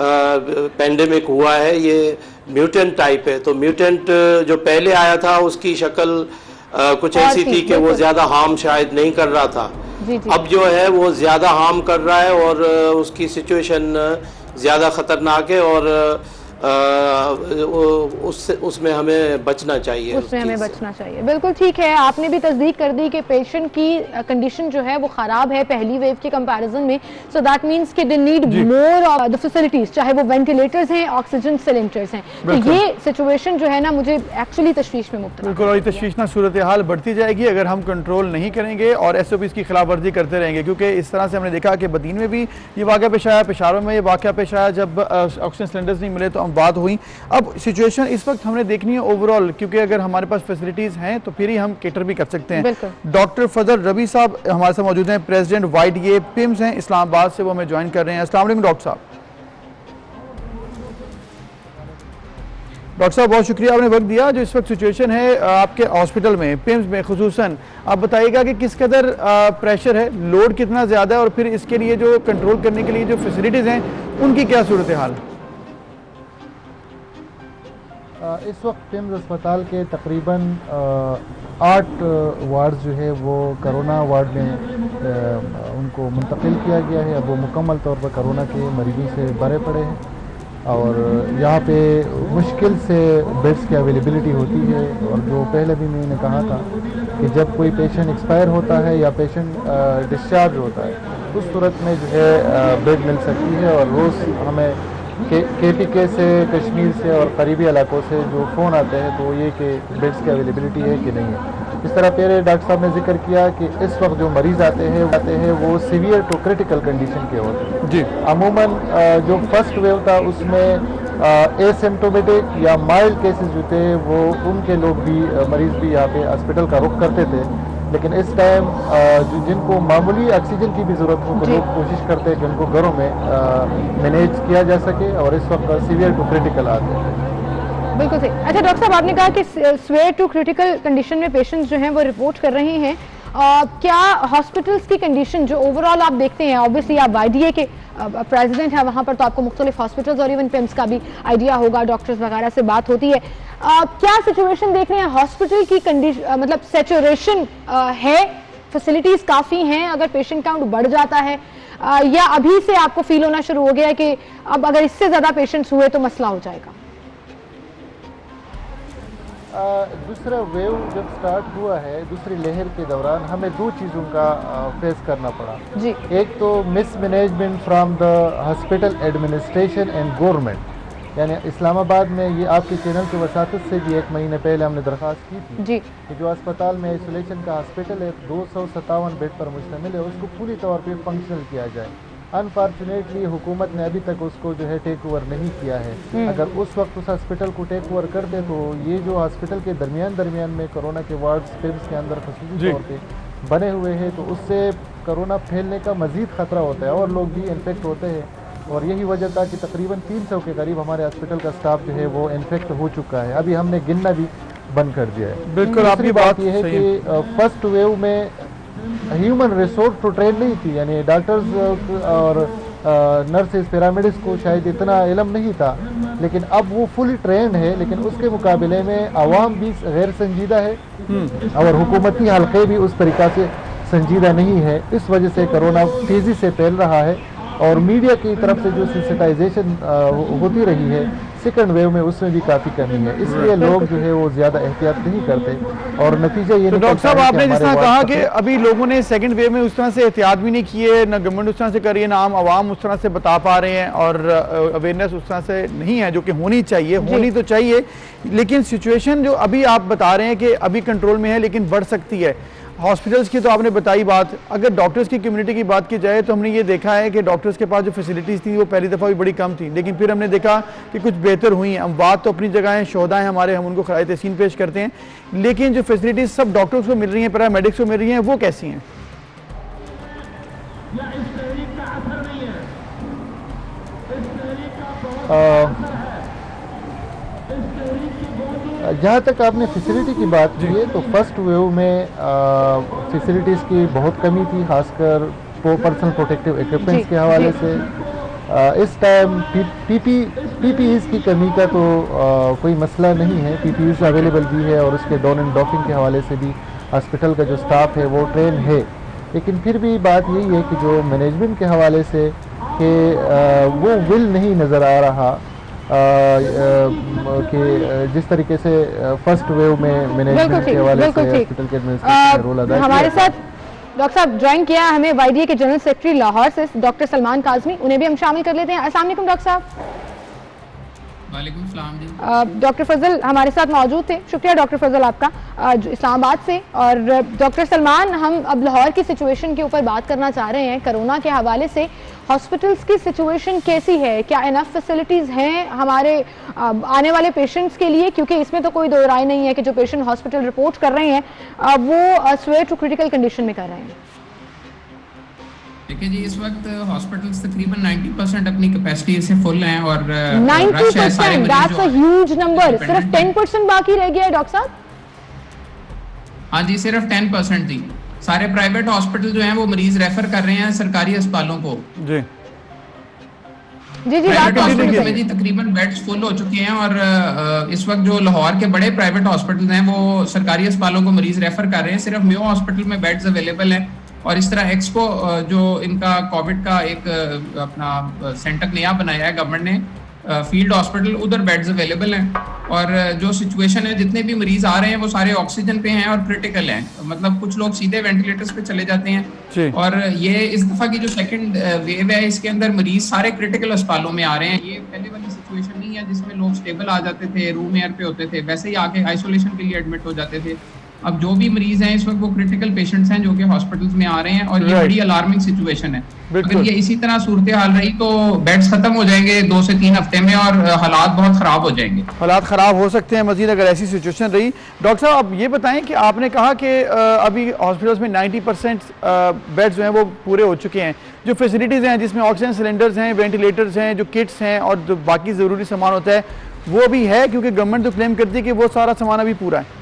पेंडेमिक हुआ है ये म्यूटेंट टाइप है, तो म्यूटेंट जो पहले आया था उसकी शक्ल कुछ ऐसी थी कि वो ज़्यादा हार्म शायद नहीं कर रहा था। अब जो है वो ज़्यादा हार्म कर रहा है और उसकी सिचुएशन ज़्यादा ख़तरनाक है और उसमें हमें बचना चाहिए, उसमें हमें बचना चाहिए। बिल्कुल ठीक है, आपने भी तस्दीक कर दी कि पेशेंट की कंडीशन जो है वो खराब है पहली वेव के कंपैरिजन में, सो दैट मींस कि they need more of the facilities, चाहे वो वेंटिलेटर्स हैं, ऑक्सीजन सिलेंडर्स हैं। तो ये सिचुएशन जो है ना मुझे एक्चुअली तशवीश में मुब्तला। बिल्कुल, और ये तशवीशनाक सूरत हाल बढ़ती जाएगी अगर हम कंट्रोल नहीं करेंगे और SOPs की खिलाफ वर्जी करते रहेंगे, क्योंकि इस तरह से हमने देखा कि बदीन में भी ये वाक़या पेश आया, पेशावर में ये वाक़या पेश आया जब ऑक्सीजन सिलेंडर्स नहीं मिले तो बात हुई। अब सिचुएशन इस वक्त हमने देखनी है ओवरऑल, क्योंकि अगर हमारे पास फैसिलिटीज हैं तो फिर ही हम केटर भी कर सकते हैं। डॉक्टर फजल रबी साहब हमारे साथ मौजूद हैं, प्रेसिडेंट YDA PIMS हैं इस्लामाबाद से, वो हमें ज्वाइन कर रहे हैं। अस्सलाम वालेकुम डॉक्टर साहब। डॉक्टर साहब बहुत शुक्रिया आपने वक्त दिया। जो इस वक्त सिचुएशन है आपके हॉस्पिटल में PIMS में खुसूसन, आप बताइएगा कि किस कदर प्रेशर है, लोड कितना ज़्यादा है और फिर इसके लिए जो कंट्रोल करने के लिए जो फैसिलिटीज़ हैं उनकी क्या सूरत हाल? इस वक्त PIMS अस्पताल के तकरीबन 8 वार्ड जो है वो करोना वार्ड में उनको मुंतकिल किया गया है। अब वो मुकम्मल तौर पर करोना के मरीजों से भरे पड़े हैं और यहाँ पे मुश्किल से बेड्स की अवेलेबिलिटी होती है। और जो पहले भी मैंने कहा था कि जब कोई पेशेंट एक्सपायर होता है या पेशेंट डिस्चार्ज होता है उस सूरत में जो है बेड मिल सकती है। और रोज़ हमें KPK से, कश्मीर से और करीबी इलाकों से जो फ़ोन आते हैं तो ये कि बेड्स की अवेलेबिलिटी है कि नहीं है। इस तरह पहले डॉक्टर साहब ने जिक्र किया कि इस वक्त जो मरीज़ आते हैं वो सीवियर टू क्रिटिकल कंडीशन के होते हैं जी। अमूमन जो फर्स्ट वेव था उसमें एसिम्प्टोमेटिक या माइल्ड केसेस जो थे वो उनके लोग भी मरीज़ भी यहाँ पे हॉस्पिटल का रुख करते थे, लेकिन इस टाइम जिनको मामूली ऑक्सीजन की भी ज़रूरत हो तो लोग कोशिश करते हैं कि उनको घरों में मैनेज किया जा सके और इस वक्त सीवियर टू क्रिटिकल आते हैं। बिल्कुल सही। अच्छा डॉक्टर साहब, आपने कहा कि सीवियर टू क्रिटिकल कंडीशन में पेशेंट्स जो हैं वो रिपोर्ट कर रहे हैं, क्या हॉस्पिटल्स की कंडीशन जो ओवरऑल आप देखते हैं, ऑब्वियसली आप YDA के प्रेसिडेंट हैं वहाँ पर तो आपको मुख्तलिफ हॉस्पिटल्स और इवन PIMS का भी आइडिया होगा, डॉक्टर्स वगैरह से बात होती है, क्या सिचुएशन देख रहे हैं हॉस्पिटल की कंडीशन, मतलब सैचुरेशन है, फैसिलिटीज काफ़ी हैं, अगर पेशेंट काउंट बढ़ जाता है या अभी से आपको फील होना शुरू हो गया है कि अब अगर इससे ज़्यादा पेशेंट्स हुए तो मसला हो जाएगा? दूसरा वेव जब स्टार्ट हुआ है, दूसरी लहर के दौरान हमें 2 चीज़ों का फेस करना पड़ा जी। एक तो mismanagement from the hospital administration and government, यानी इस्लामाबाद में ये आपके चैनल की वसातत से भी 1 महीने पहले हमने दरख्वास्त की थी जी कि जो अस्पताल में आइसोलेशन का हॉस्पिटल है 257 बेड पर मुश्तमिल है, उसको पूरी तौर पर फंक्शनल किया जाए। अनफॉर्चुनेटली हुकूमत ने अभी तक उसको जो है टेक ओवर नहीं किया है। अगर उस वक्त उस हॉस्पिटल को टेक ओवर कर दे तो ये जो हॉस्पिटल के दरमियान में कोरोना के वार्ड्स PIMS के अंदर खसूसी तौर पे बने हुए हैं तो उससे कोरोना फैलने का मज़ीद ख़तरा होता है और लोग भी इन्फेक्ट होते हैं। और यही वजह था कि तकरीबन 300 के करीब हमारे हॉस्पिटल का स्टाफ जो है वो इन्फेक्ट हो चुका है। अभी हमने गिनना भी बंद कर दिया है। बिल्कुल, आपकी बात यह है कि फर्स्ट वेव में ह्यूमन रिसोर्स तो ट्रेन नहीं थी, यानी डॉक्टर्स और नर्सेज पैरामेडिक्स को शायद इतना इल्म नहीं था, लेकिन अब वो फुली ट्रेंड है, लेकिन उसके मुकाबले में आवाम भी गैर संजीदा है और हुकूमती हल्के भी उस तरीक़ा से संजीदा नहीं है। इस वजह से कोरोना तेज़ी से फैल रहा है और मीडिया की तरफ से जो सेंसिटाइजेशन होती रही है सेकंड वेव में, उसमें भी काफ़ी कमी है, इसलिए लोग जो है वो ज़्यादा एहतियात नहीं करते और नतीजा ये तो डॉक्टर साहब आपने जिस तरह कहा कि अभी लोगों ने सेकंड वेव में उस तरह से एहतियात भी नहीं किए, ना गवर्नमेंट उस तरह से कर रही है, ना आम आवाम उस तरह से बता पा रहे हैं और अवेयरनेस उस तरह से नहीं है जो कि होनी चाहिए, होनी तो चाहिए, लेकिन सिचुएशन जो अभी आप बता रहे हैं कि अभी कंट्रोल में है लेकिन बढ़ सकती है। हॉस्पिटल्स की तो आपने बताई बात, अगर डॉक्टर्स की कम्युनिटी की बात की जाए तो हमने ये देखा है कि डॉक्टर्स के पास जो फैसिलिटीज़ थी वो पहली दफ़ा भी बड़ी कम थी, लेकिन फिर हमने देखा कि कुछ बेहतर हुई हैं। बात तो अपनी जगह है, शोहदा हैं हमारे, हम उनको खराए तहसीन पेश करते हैं, लेकिन जो फैसिलिटीज़ सब डॉक्टर्स को मिल रही हैं, पैरामेडिक्स को मिल रही हैं, वो कैसी हैं? जहाँ तक आपने फैसिलिटी की बात की है तो फर्स्ट वेव में फैसिलिटीज़ की बहुत कमी थी, खासकर पर्सनल प्रोटेक्टिव इक्विपमेंट्स के हवाले से। इस टाइम पीपीईज़ की कमी का तो कोई मसला नहीं है, पीपीईज़ अवेलेबल भी है और उसके डॉन एंड डॉकिंग के हवाले से भी हॉस्पिटल का जो स्टाफ है वो ट्रेन है, लेकिन फिर भी बात यही है कि जो मैनेजमेंट के हवाले से कि वो विल नहीं नज़र आ रहा कि जिस तरीके से फर्स्ट वेव में मैनेजमेंट के हवाले से हॉस्पिटल के एडमिनिस्ट्रेशन रोल अदा किया। हमारे साथ डॉक्टर साहब ज्वाइन किया है हमें वाईडीए के जनरल सेक्रेटरी लाहौर से डॉक्टर सलमान काज़मी, उन्हें भी हम शामिल कर लेते हैं। अस्सलाम वालेकुम डॉक्टर साहब। वालेकुम सलाम जी। डॉक्टर फजल हमारे साथ मौजूद थे, शुक्रिया डॉक्टर फजल आपका इस्लामाबाद से। और डॉक्टर सलमान, हम अब लाहौर की सिचुएशन के ऊपर बात करना चाह रहे हैं। कोरोना के हवाले से हॉस्पिटल्स की सिचुएशन कैसी है, क्या इनफ फैसिलिटीज़ हैं हमारे आने वाले पेशेंट्स के लिए, क्योंकि इसमें तो कोई दो राय नहीं है कि जो पेशेंट हॉस्पिटल रिपोर्ट कर रहे हैं वो स्वेयर टू क्रिटिकल कंडीशन में कर रहे हैं। देखिए जी, इस वक्त हॉस्पिटल्स तकरीबन 90% अपनी कैपेसिटी से फुल हैं और 90%, दैट्स अ ह्यूज नंबर। सिर्फ 10% बाकी रह गया है डॉक्टर साहब? हाँ जी, सिर्फ 10% थी। सारे प्राइवेट हॉस्पिटल जो हैं वो मरीज रेफर कर रहे हैं सरकारी अस्पतालों को। जी जी जी, प्राइवेट हॉस्पिटल में जी तकरीबन बेड्स फुल हो चुके हैं और इस वक्त जो लाहौर के बड़े प्राइवेट हॉस्पिटल हैं वो सरकारी अस्पतालों को मरीज रेफर कर रहे हैं। सिर्फ मेयो हॉस्पिटल में बेड्स अवेलेबल हैं और इस तरह एक्सपो जो इनका कोविड का एक अपना सेंटर नया बनाया है गवर्नमेंट ने, फील्ड हॉस्पिटल, उधर बेड्स अवेलेबल हैं और जो सिचुएशन है जितने भी मरीज आ रहे हैं वो सारे ऑक्सीजन पे हैं और क्रिटिकल हैं, मतलब कुछ लोग सीधे वेंटिलेटर्स पे चले जाते हैं। और ये इस दफा की जो सेकंड वेव है इसके अंदर मरीज सारे क्रिटिकल अस्पतालों में आ रहे हैं। ये पहले वाली सिचुएशन नहीं है जिसमें लोग स्टेबल आ जाते थे, रूम एयर पे होते थे, वैसे ही आके आइसोलेशन के लिए एडमिट हो जाते थे। अब जो भी मरीज हैं इस वक्त वो क्रिटिकल पेशेंट्स हैं जो कि हॉस्पिटल्स में आ रहे हैं और ये बड़ी अलार्मिंग सिचुएशन है। अगर ये इसी तरह सूरत हाल रही तो बेड्स खत्म हो जाएंगे 2 से 3 हफ्ते में और हालात बहुत खराब हो जाएंगे। हालात खराब हो सकते हैं मजीद अगर ऐसी सिचुएशन रही। डॉक्टर साहब, आप ये बताएं कि आपने कहा कि अभी हॉस्पिटल्स में 90% बेड्स जो हैं वो पूरे हो चुके हैं, जो फैसिलिटीज़ हैं जिसमें ऑक्सीजन सिलेंडर्स हैं, वेंटिलेटर्स हैं, जो किट्स हैं और जो बाकी ज़रूरी सामान होता है वो भी है, क्योंकि गवर्नमेंट तो क्लेम करती है कि वो सारा सामान अभी पूरा है।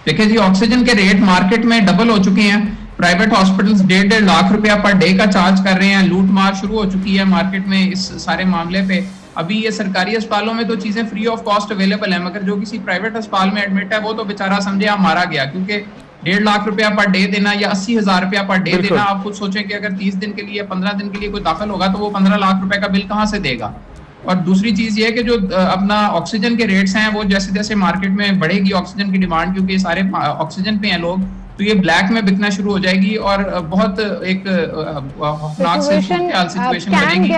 देखिए जी, ऑक्सीजन के रेट मार्केट में डबल हो चुके हैं। प्राइवेट हॉस्पिटल्स 1.5 लाख रुपया पर डे का चार्ज कर रहे हैं। लूट मार शुरू हो चुकी है मार्केट में इस सारे मामले पे। अभी ये सरकारी अस्पतालों में तो चीजें फ्री ऑफ कॉस्ट अवेलेबल है, मगर जो किसी प्राइवेट अस्पताल में एडमिट है वो तो बेचारा समझे आप मारा गया, क्योंकि 1.5 लाख रुपया पर डे देना या 80,000 रुपया पर डे देना, आप खुद सोचें कि अगर 30 दिन के लिए 15 दिन के लिए कोई दाखिल होगा तो वो 15 लाख रुपए का बिल कहाँ से देगा। और दूसरी चीज ये है कि जो अपना ऑक्सीजन के रेट्स हैं वो जैसे जैसे मार्केट में बढ़ेगी ऑक्सीजन की डिमांड, क्योंकि सारे ऑक्सीजन पे हैं लोग, तो ये ब्लैक में बिकना शुरू हो जाएगी और बहुत एक सिचुएशन बनेगी।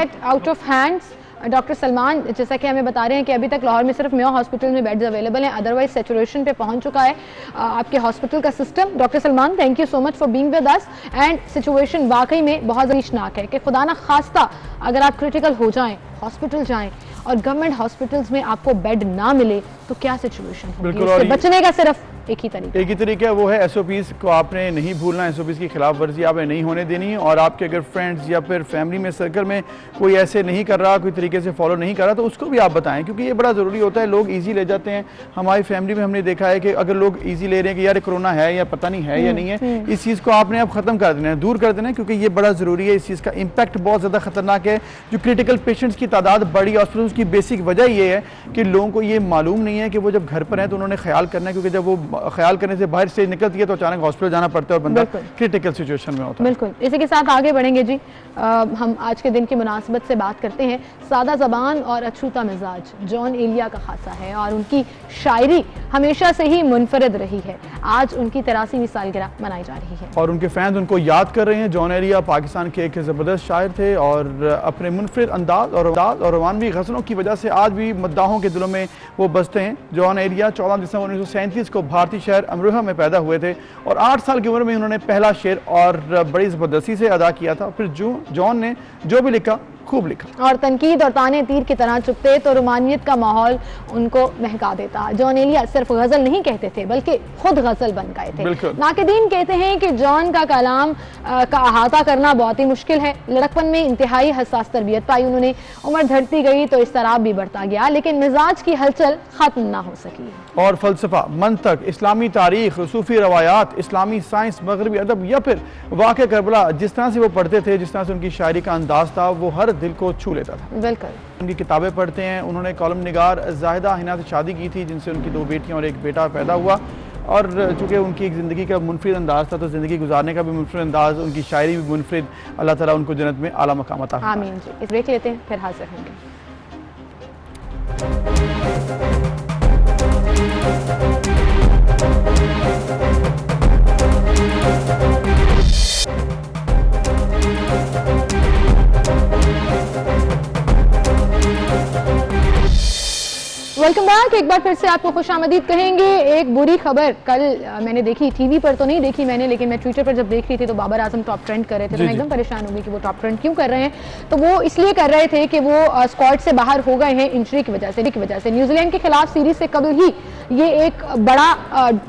डॉक्टर सलमान, जैसा कि हमें बता रहे हैं कि अभी तक लाहौर में सिर्फ मेयो हॉस्पिटल में बेड्स अवेलेबल हैं, अदरवाइज सैचुरेशन पे पहुंच चुका है आपके हॉस्पिटल का system. Doctor Salman, thank you so much for being with us. And situation वाकई में बहुत दर्दनाक है कि खुदा ना खास्ता अगर आप क्रिटिकल हो जाएं, हॉस्पिटल जाएं और गवर्नमेंट हॉस्पिटल्स में आपको बेड ना मिले तो क्या सिचुएशन होगी। उससे बचने का सिर्फ एक ही तरीका वो है SOPs को आपने नहीं भूलना, SOPs की खिलाफ वर्जी आपने नहीं होने देनी। और आपके अगर फ्रेंड्स या फिर फैमिली में सर्कल में कोई ऐसे नहीं कर रहा, कोई तरीके से फॉलो नहीं कर रहा, तो उसको भी आप बताएं, क्योंकि ये बड़ा ज़रूरी होता है। लोग ईजी ले जाते हैं। हमारी फैमिली में हमने देखा है कि अगर लोग ईजी ले रहे हैं कि यार कोरोना है या पता नहीं है या नहीं है, इस चीज़ को आपने अब ख़त्म कर देना है, दूर कर देना है, क्योंकि ये बड़ा ज़रूरी है। इस चीज़ का इम्पैक्ट बहुत ज़्यादा खतरनाक है। जो क्रिटिकल पेशेंट्स की तादाद बढ़ी हॉस्पिटल की बेसिक वजह ये है कि लोगों को ये मालूम नहीं है कि वो जब घर पर हैं तो उन्होंने ख्याल करना है, क्योंकि जब वो ख्याल करने से बाहर स्टेज निकलती है तो अचानक हॉस्पिटल जाना पड़ता है और बंदा क्रिटिकल सिचुएशन में होता है। बिल्कुल, इसी के साथ आगे बढ़ेंगे जी। हम आज के दिन की मुनासिबत से बात करते हैं। सादा ज़बान और अछूता मिजाज जॉन एलिया का खासा है और उनकी शायरी हमेशा से ही मुनफरद रही है। आज उनकी 83वीं सालगिरह मनाई जा रही है और उनके फैंस उनको याद कर रहे हैं। जॉन एलिया पाकिस्तान के एक ज़बरदस्त शायर थे और अपने मुनफरद अंदाज और रवानवी गज़लों की वजह से आज भी मद्दाहों के दिलों में वो बसते हैं। जॉन एलिया 14 दिसंबर 1937 को भारतीय शहर अमरोहा में पैदा हुए थे और 8 साल की उम्र में उन्होंने पहला शेर और बड़ी ज़बरदस्ती से अदा किया था। फिर जॉन ने जो भी लिखा खूब लिखा और तनकीद और ताने तीर की तरह चुभते तो रुमानियत का माहौल उनको महका देता। जॉन एलिया सिर्फ गजल नहीं कहते थे बल्कि खुद गजल बन गए थे। नाक़िदीन कहते हैं कि जॉन का कलाम का अहाता करना बहुत ही मुश्किल है। लड़कपन में इंतहाई हसास तरबियत पाई उन्होंने। उम्र धरती गई तो इस्तराब भी बढ़ता गया, लेकिन मिजाज की हलचल खत्म ना हो सकी। और फलसफा, मंतक, इस्लामी तारीख, सूफी रवायात, इस्लामी साइंस, मगरबी अदब या फिर वाक़े करबला, जिस तरह से वो पढ़ते थे, जिस तरह से उनकी शायरी का अंदाज था, वो हर दिल को छू लेता था। बिल्कुल। उनकी किताबें पढ़ते हैं। उन्होंने कॉलम निगार जाहिदा हिना से शादी की थी, जिनसे उनकी 2 बेटियां और 1 बेटा पैदा हुआ। और चूँकि उनकी एक ज़िंदगी का मुनफरिद अंदाज़ था तो ज़िंदगी गुजारने का भी मुनफरिद अंदाज़, उनकी शायरी भी मुनफरिद। अल्लाह ताला उनको जन्नत में आला मकाम अता फरमाए। आमीन जी। इस ब्रेक लेते हैं, फिर हाजिर होंगे। Welcome back. एक बार फिर से आपको खुशामदीद कहेंगे। एक बुरी खबर कल मैंने देखी, टीवी पर तो नहीं देखी मैंने, लेकिन मैं ट्विटर पर जब देख रही थी तो बाबर आजम टॉप ट्रेंड कर रहे थे, तो मैं एकदम परेशान हो गई कि वो टॉप ट्रेंड क्यों कर रहे हैं। तो वो इसलिए कर रहे थे कि वो स्क्वाड से बाहर हो गए हैं इंजरी की वजह से। न्यूजीलैंड के खिलाफ सीरीज से कबल ही ये एक बड़ा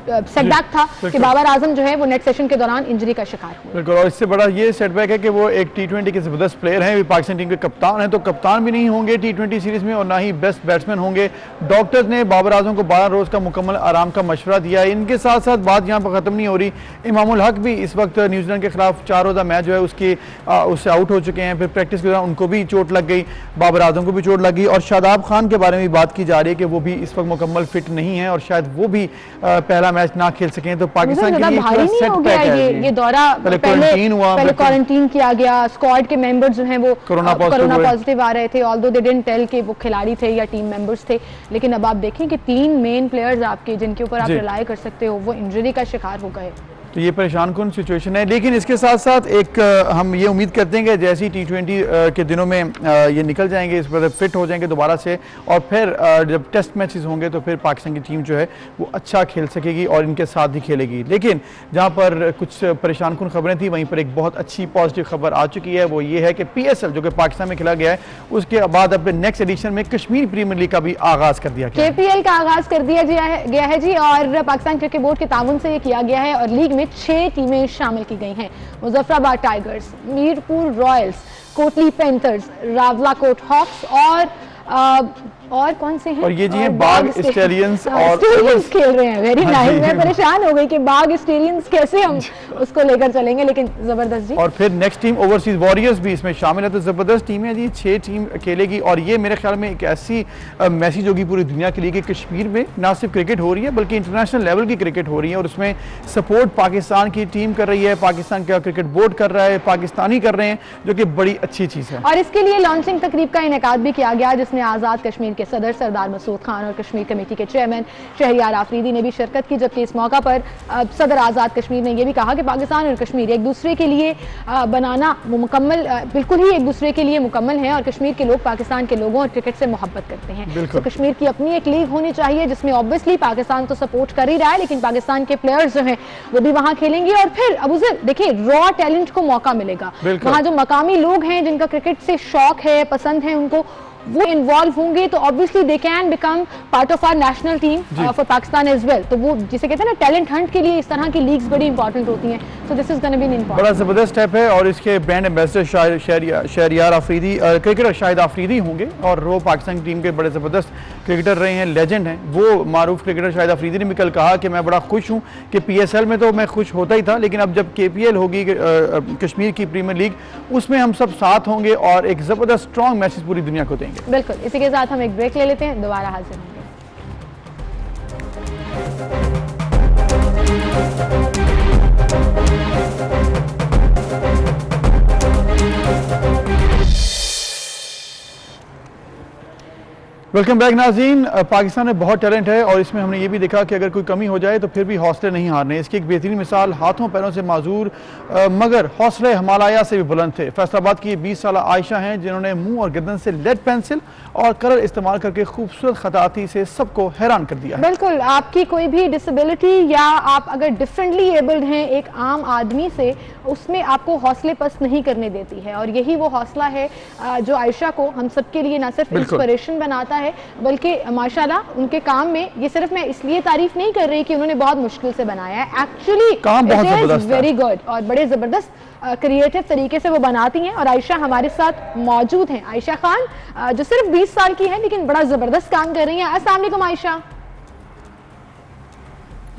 सेटबैक था कि बाबर आजम जो है वो नेट सेशन के दौरान इंजरी का शिकार हुए। बिल्कुल, और इससे बड़ा ये सेटबैक है कि वो एक T20 के जबरदस्त प्लेयर हैं, पाकिस्तान टीम के कप्तान हैं, तो कप्तान भी नहीं होंगे T20 सीरीज में और ना ही बेस्ट बैट्समैन होंगे। डॉक्टर्स ने बाबर आजम को 12 रोज का मुकम्मल आराम का मशवरा दिया है। इनके साथ साथ बात यहाँ पर खत्म नहीं हो रही। इमामुल हक भी इस वक्त न्यूजीलैंड के खिलाफ 4 रोजा मैच जो है उससे आउट हो चुके हैं। फिर प्रैक्टिस के दौरान उनको भी चोट लग गई, बाबर आजम को भी चोट लग गई। और शादाब खान के बारे में बात की जा रही है कि वो भी इस वक्त मुकम्मल फिट नहीं है और शायद वो भी पहला मैच ना खेल सकें। तो पाकिस्तान के लिए ये दौरा पहले क्वारंटीन किया गया। स्क्वाड के मेंबर्स जो हैं वो कोरोना पॉजिटिव आ रहे थे, ऑल्दो दे डिडंट टेल कि वो खिलाड़ी थे या टीम मेंबर्स थे। लेकिन अब आप देखें कि 3 मेन प्लेयर्स आपके जिनके ऊपर आप रिलाय कर सकते हो वो इंजरी का शिकार हो गए। तो ये परेशान कुन सिचुएशन है। लेकिन इसके साथ साथ एक हम ये उम्मीद करते हैं कि जैसे ही T20 के दिनों में ये निकल जाएंगे, इस पर फिट हो जाएंगे दोबारा से, और फिर जब टेस्ट मैचेस होंगे तो फिर पाकिस्तान की टीम जो है वो अच्छा खेल सकेगी और इनके साथ ही खेलेगी। लेकिन जहाँ पर कुछ परेशान कुन खबरें थी, वहीं पर एक बहुत अच्छी पॉजिटिव खबर आ चुकी है। वो ये है कि PSL जो कि पाकिस्तान में खेला गया है, उसके बाद अब नेक्स्ट एडिशन में कश्मीर प्रीमियर लीग का भी आगाज कर दिया गया। KPL का आगाज कर दिया गया है जी, और पाकिस्तान क्रिकेट बोर्ड के ताउन से ये किया गया है। और लीग में 6 टीमें शामिल की गई हैं। Muzaffarabad Tigers, Mirpur Royals, Kotli Panthers, Rawalakot Hawks और कौन से हैं? और ये जी हैं बाग स्टेलियंस और खेल रहे हैं। Very nice. मैं परेशान हो गई कि बाग स्टेलियंस कैसे हम उसको लेकर चलेंगे, लेकिन जबरदस्त जी। और फिर नेक्स्ट टीम ओवरसीज वॉरियर्स भी इसमें शामिल है। तो जबरदस्त टीम है जी, 6 टीम खेलेगी। और ये मेरे ख्याल में एक ऐसी मैसेज होगी पूरी दुनिया के लिए कि कश्मीर में ना सिर्फ क्रिकेट हो रही है बल्कि इंटरनेशनल लेवल की क्रिकेट हो रही है और उसमें सपोर्ट पाकिस्तान की टीम कर रही है, पाकिस्तान का क्रिकेट बोर्ड कर रहा है, पाकिस्तानी कर रहे हैं, जो कि बड़ी अच्छी चीज़ है। और इसके लिए लॉन्चिंग तकरीब का इनेकाद भी किया गया, जिसमें आज़ाद कश्मीर के सदर सरदार मसूद खान और कश्मीर कमेटी के चेयरमैन शहरियार आफरीदी ने भी शिरकत की। जबकि इस मौका पर सदर आज़ाद कश्मीर ने यह भी कहा कि पाकिस्तान और कश्मीर एक दूसरे के लिए बनाना मुकम्मल, बिल्कुल ही एक दूसरे के लिए मुकम्मल है और कश्मीर के लोग पाकिस्तान के लोगों और क्रिकेट से मोहब्बत करते हैं। तो कश्मीर की अपनी एक लीग होनी चाहिए जिसमें ऑब्वियसली पाकिस्तान तो सपोर्ट कर ही रहा है, लेकिन पाकिस्तान के प्लेयर्स जो हैं वो भी वहां खेलेंगे। और फिर अबूजर देखिए, रॉ टैलेंट को मौका मिलेगा। वहां जो मकामी लोग हैं जिनका क्रिकेट से शौक है, पसंद है, उनको वो इन्वॉल्व होंगे तो obviously they can become part of our national team for Pakistan as well. तो वो जिसे कहते हैं ना टैलेंट हंट के लिए इस तरह की लीग्स बड़ी इंपॉर्टेंट होती हैं। So this is gonna be an important, बड़ा ज़बरदस्त स्टेप है। और इसके brand ambassador Shahryar Afridi, cricketer Shahid Afridi होंगे और वो पाकिस्तान टीम के बड़े ज़बरदस्त क्रिकेटर रहे हैं, लेजेंड हैं। वो मारूफ क्रिकेटर शाहिद अफरीदी ने भी कल कहा कि मैं बड़ा खुश हूँ कि PSL में तो मैं खुश होता ही था, लेकिन अब जब KPL होगी कश्मीर की प्रीमियर लीग, उसमें हम सब साथ होंगे और एक ज़बरदस्त स्ट्रॉन्ग मैसेज पूरी दुनिया को देंगे। बिल्कुल, इसी के साथ हम एक ब्रेक ले लेते हैं, दोबारा हाजिर होंगे। वेलकम बैक नाज़रीन। पाकिस्तान में बहुत टैलेंट है और इसमें हमने ये भी देखा कि अगर कोई कमी हो जाए तो फिर भी हौसले नहीं हारने। इसकी एक बेहतरीन मिसाल हाथों पैरों से माजूर मगर हौसले हिमालया से भी बुलंद थे। फैसलाबाद की 20 साल आयशा हैं जिन्होंने मुंह और गर्दन से लेड पेंसिल और कलर इस्तेमाल करके खूबसूरत खताती से सबको हैरान कर दिया। बिल्कुल, आपकी कोई भी डिसेबिलिटी या आप अगर डिफरेंटली एबल्ड हैं एक आम आदमी से, उसमें आपको हौसले पस्त नहीं करने देती है। और यही वो हौसला है जो आयशा को हम सबके लिए न सिर्फ इंस्पिरेशन बनाता है बल्कि माशाल्लाह उनके काम में, ये सिर्फ मैं इसलिए तारीफ नहीं कर रही कि उन्होंने बहुत मुश्किल से बनाया है, actually it is very good और बड़े जबरदस्त क्रिएटिव तरीके से वो बनाती हैं। और आयशा हमारे साथ मौजूद हैं, आयशा खान जो सिर्फ 20 साल की है लेकिन बड़ा जबरदस्त काम कर रही हैं। अस्सलाम वालेकुम आयशा।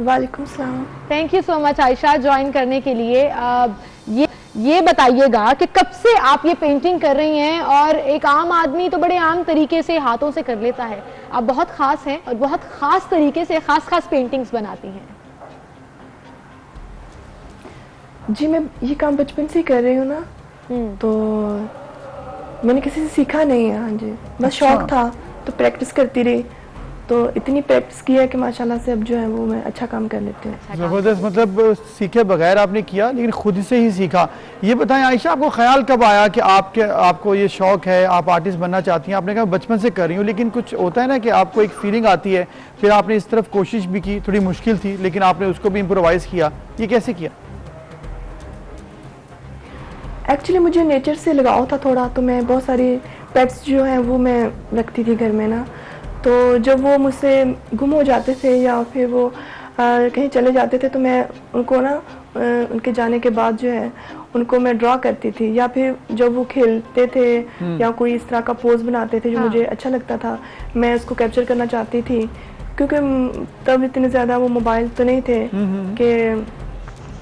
वालेकुम सलाम। Thank you so much Ayesha join करने के लिए। ये बताइएगा कि कब से आप ये पेंटिंग कर रही हैं, और एक आम आदमी तो बड़े आम तरीके से हाथों से कर लेता है, आप बहुत खास हैं और बहुत खास तरीके से खास पेंटिंग्स बनाती हैं। जी मैं ये काम बचपन से कर रही हूँ ना, तो मैंने किसी से सीखा नहीं है। हाँ जी, बस शौक था तो प्रैक्टिस करती रही, तो इतनी प्रैक्टिस की है कि माशाल्लाह से अब जो है वो मैं अच्छा काम कर लेती हूँ। ज़बरदस्त, मतलब सीखे बगैर आपने किया लेकिन खुद से ही सीखा। ये बताएं आयशा, आपको ख्याल कब आया कि आपको ये शौक है, आप आर्टिस्ट बनना चाहती हैं? आपने कहा बचपन से कर रही हूँ, लेकिन कुछ होता है ना कि आपको एक फीलिंग आती है, फिर आपने इस तरफ कोशिश भी की, थोड़ी मुश्किल थी लेकिन आपने उसको भी इम्प्रोवाइज किया, ये कैसे किया? एक्चुअली मुझे नेचर से लगाव था थोड़ा, तो मैं बहुत सारी पेट्स जो हैं वो मैं रखती थी घर में ना, तो जब वो मुझसे गुम हो जाते थे या फिर वो कहीं चले जाते थे तो मैं उनको ना उनके जाने के बाद जो है उनको मैं ड्रॉ करती थी, या फिर जब वो खेलते थे या कोई इस तरह का पोज बनाते थे जो मुझे अच्छा लगता था, मैं उसको कैप्चर करना चाहती थी। क्योंकि तब इतने ज़्यादा वो मोबाइल तो नहीं थे कि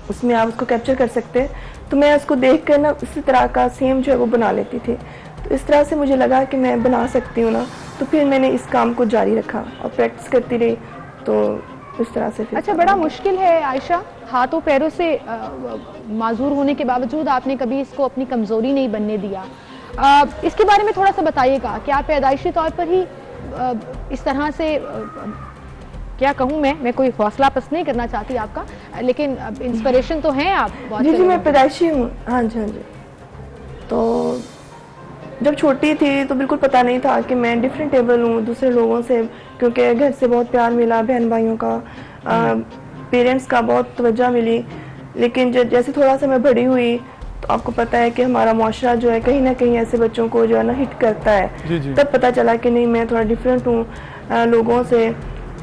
उसमें आप उसको कैप्चर कर सकते, तो मैं उसको देख कर ना इसी तरह का सेम जो है वो बना लेती थी। तो इस तरह से मुझे लगा कि मैं बना सकती हूँ ना, तो फिर मैंने इस काम को जारी रखा और प्रैक्टिस करती रही, तो इस तरह से फिर। अच्छा, बड़ा मुश्किल है आयशा, हाथों पैरों से माजूर होने के बावजूद आपने कभी इसको अपनी कमज़ोरी नहीं बनने दिया। इसके बारे में थोड़ा सा बताइएगा कि आप पैदाइशी तौर पर ही इस तरह से, क्या कहूँ मैं कोई हौसला पस्त नहीं करना चाहती आपका, लेकिन इंस्पिरेशन तो हैं आप बहुत। जी मैं पैदाइशी हूँ। हाँ जी हाँ जी। तो जब छोटी थी तो बिल्कुल पता नहीं था कि मैं डिफरेंटेबल हूँ दूसरे लोगों से, क्योंकि घर से बहुत प्यार मिला, बहन भाइयों का, पेरेंट्स का बहुत तवज्जो मिली। लेकिन जैसे थोड़ा सा मैं बड़ी हुई तो आपको पता है कि हमारा मुआशरा जो है कहीं ना कहीं ऐसे बच्चों को जो है ना हिट करता है। तब पता चला कि नहीं, मैं थोड़ा डिफरेंट हूँ लोगों से।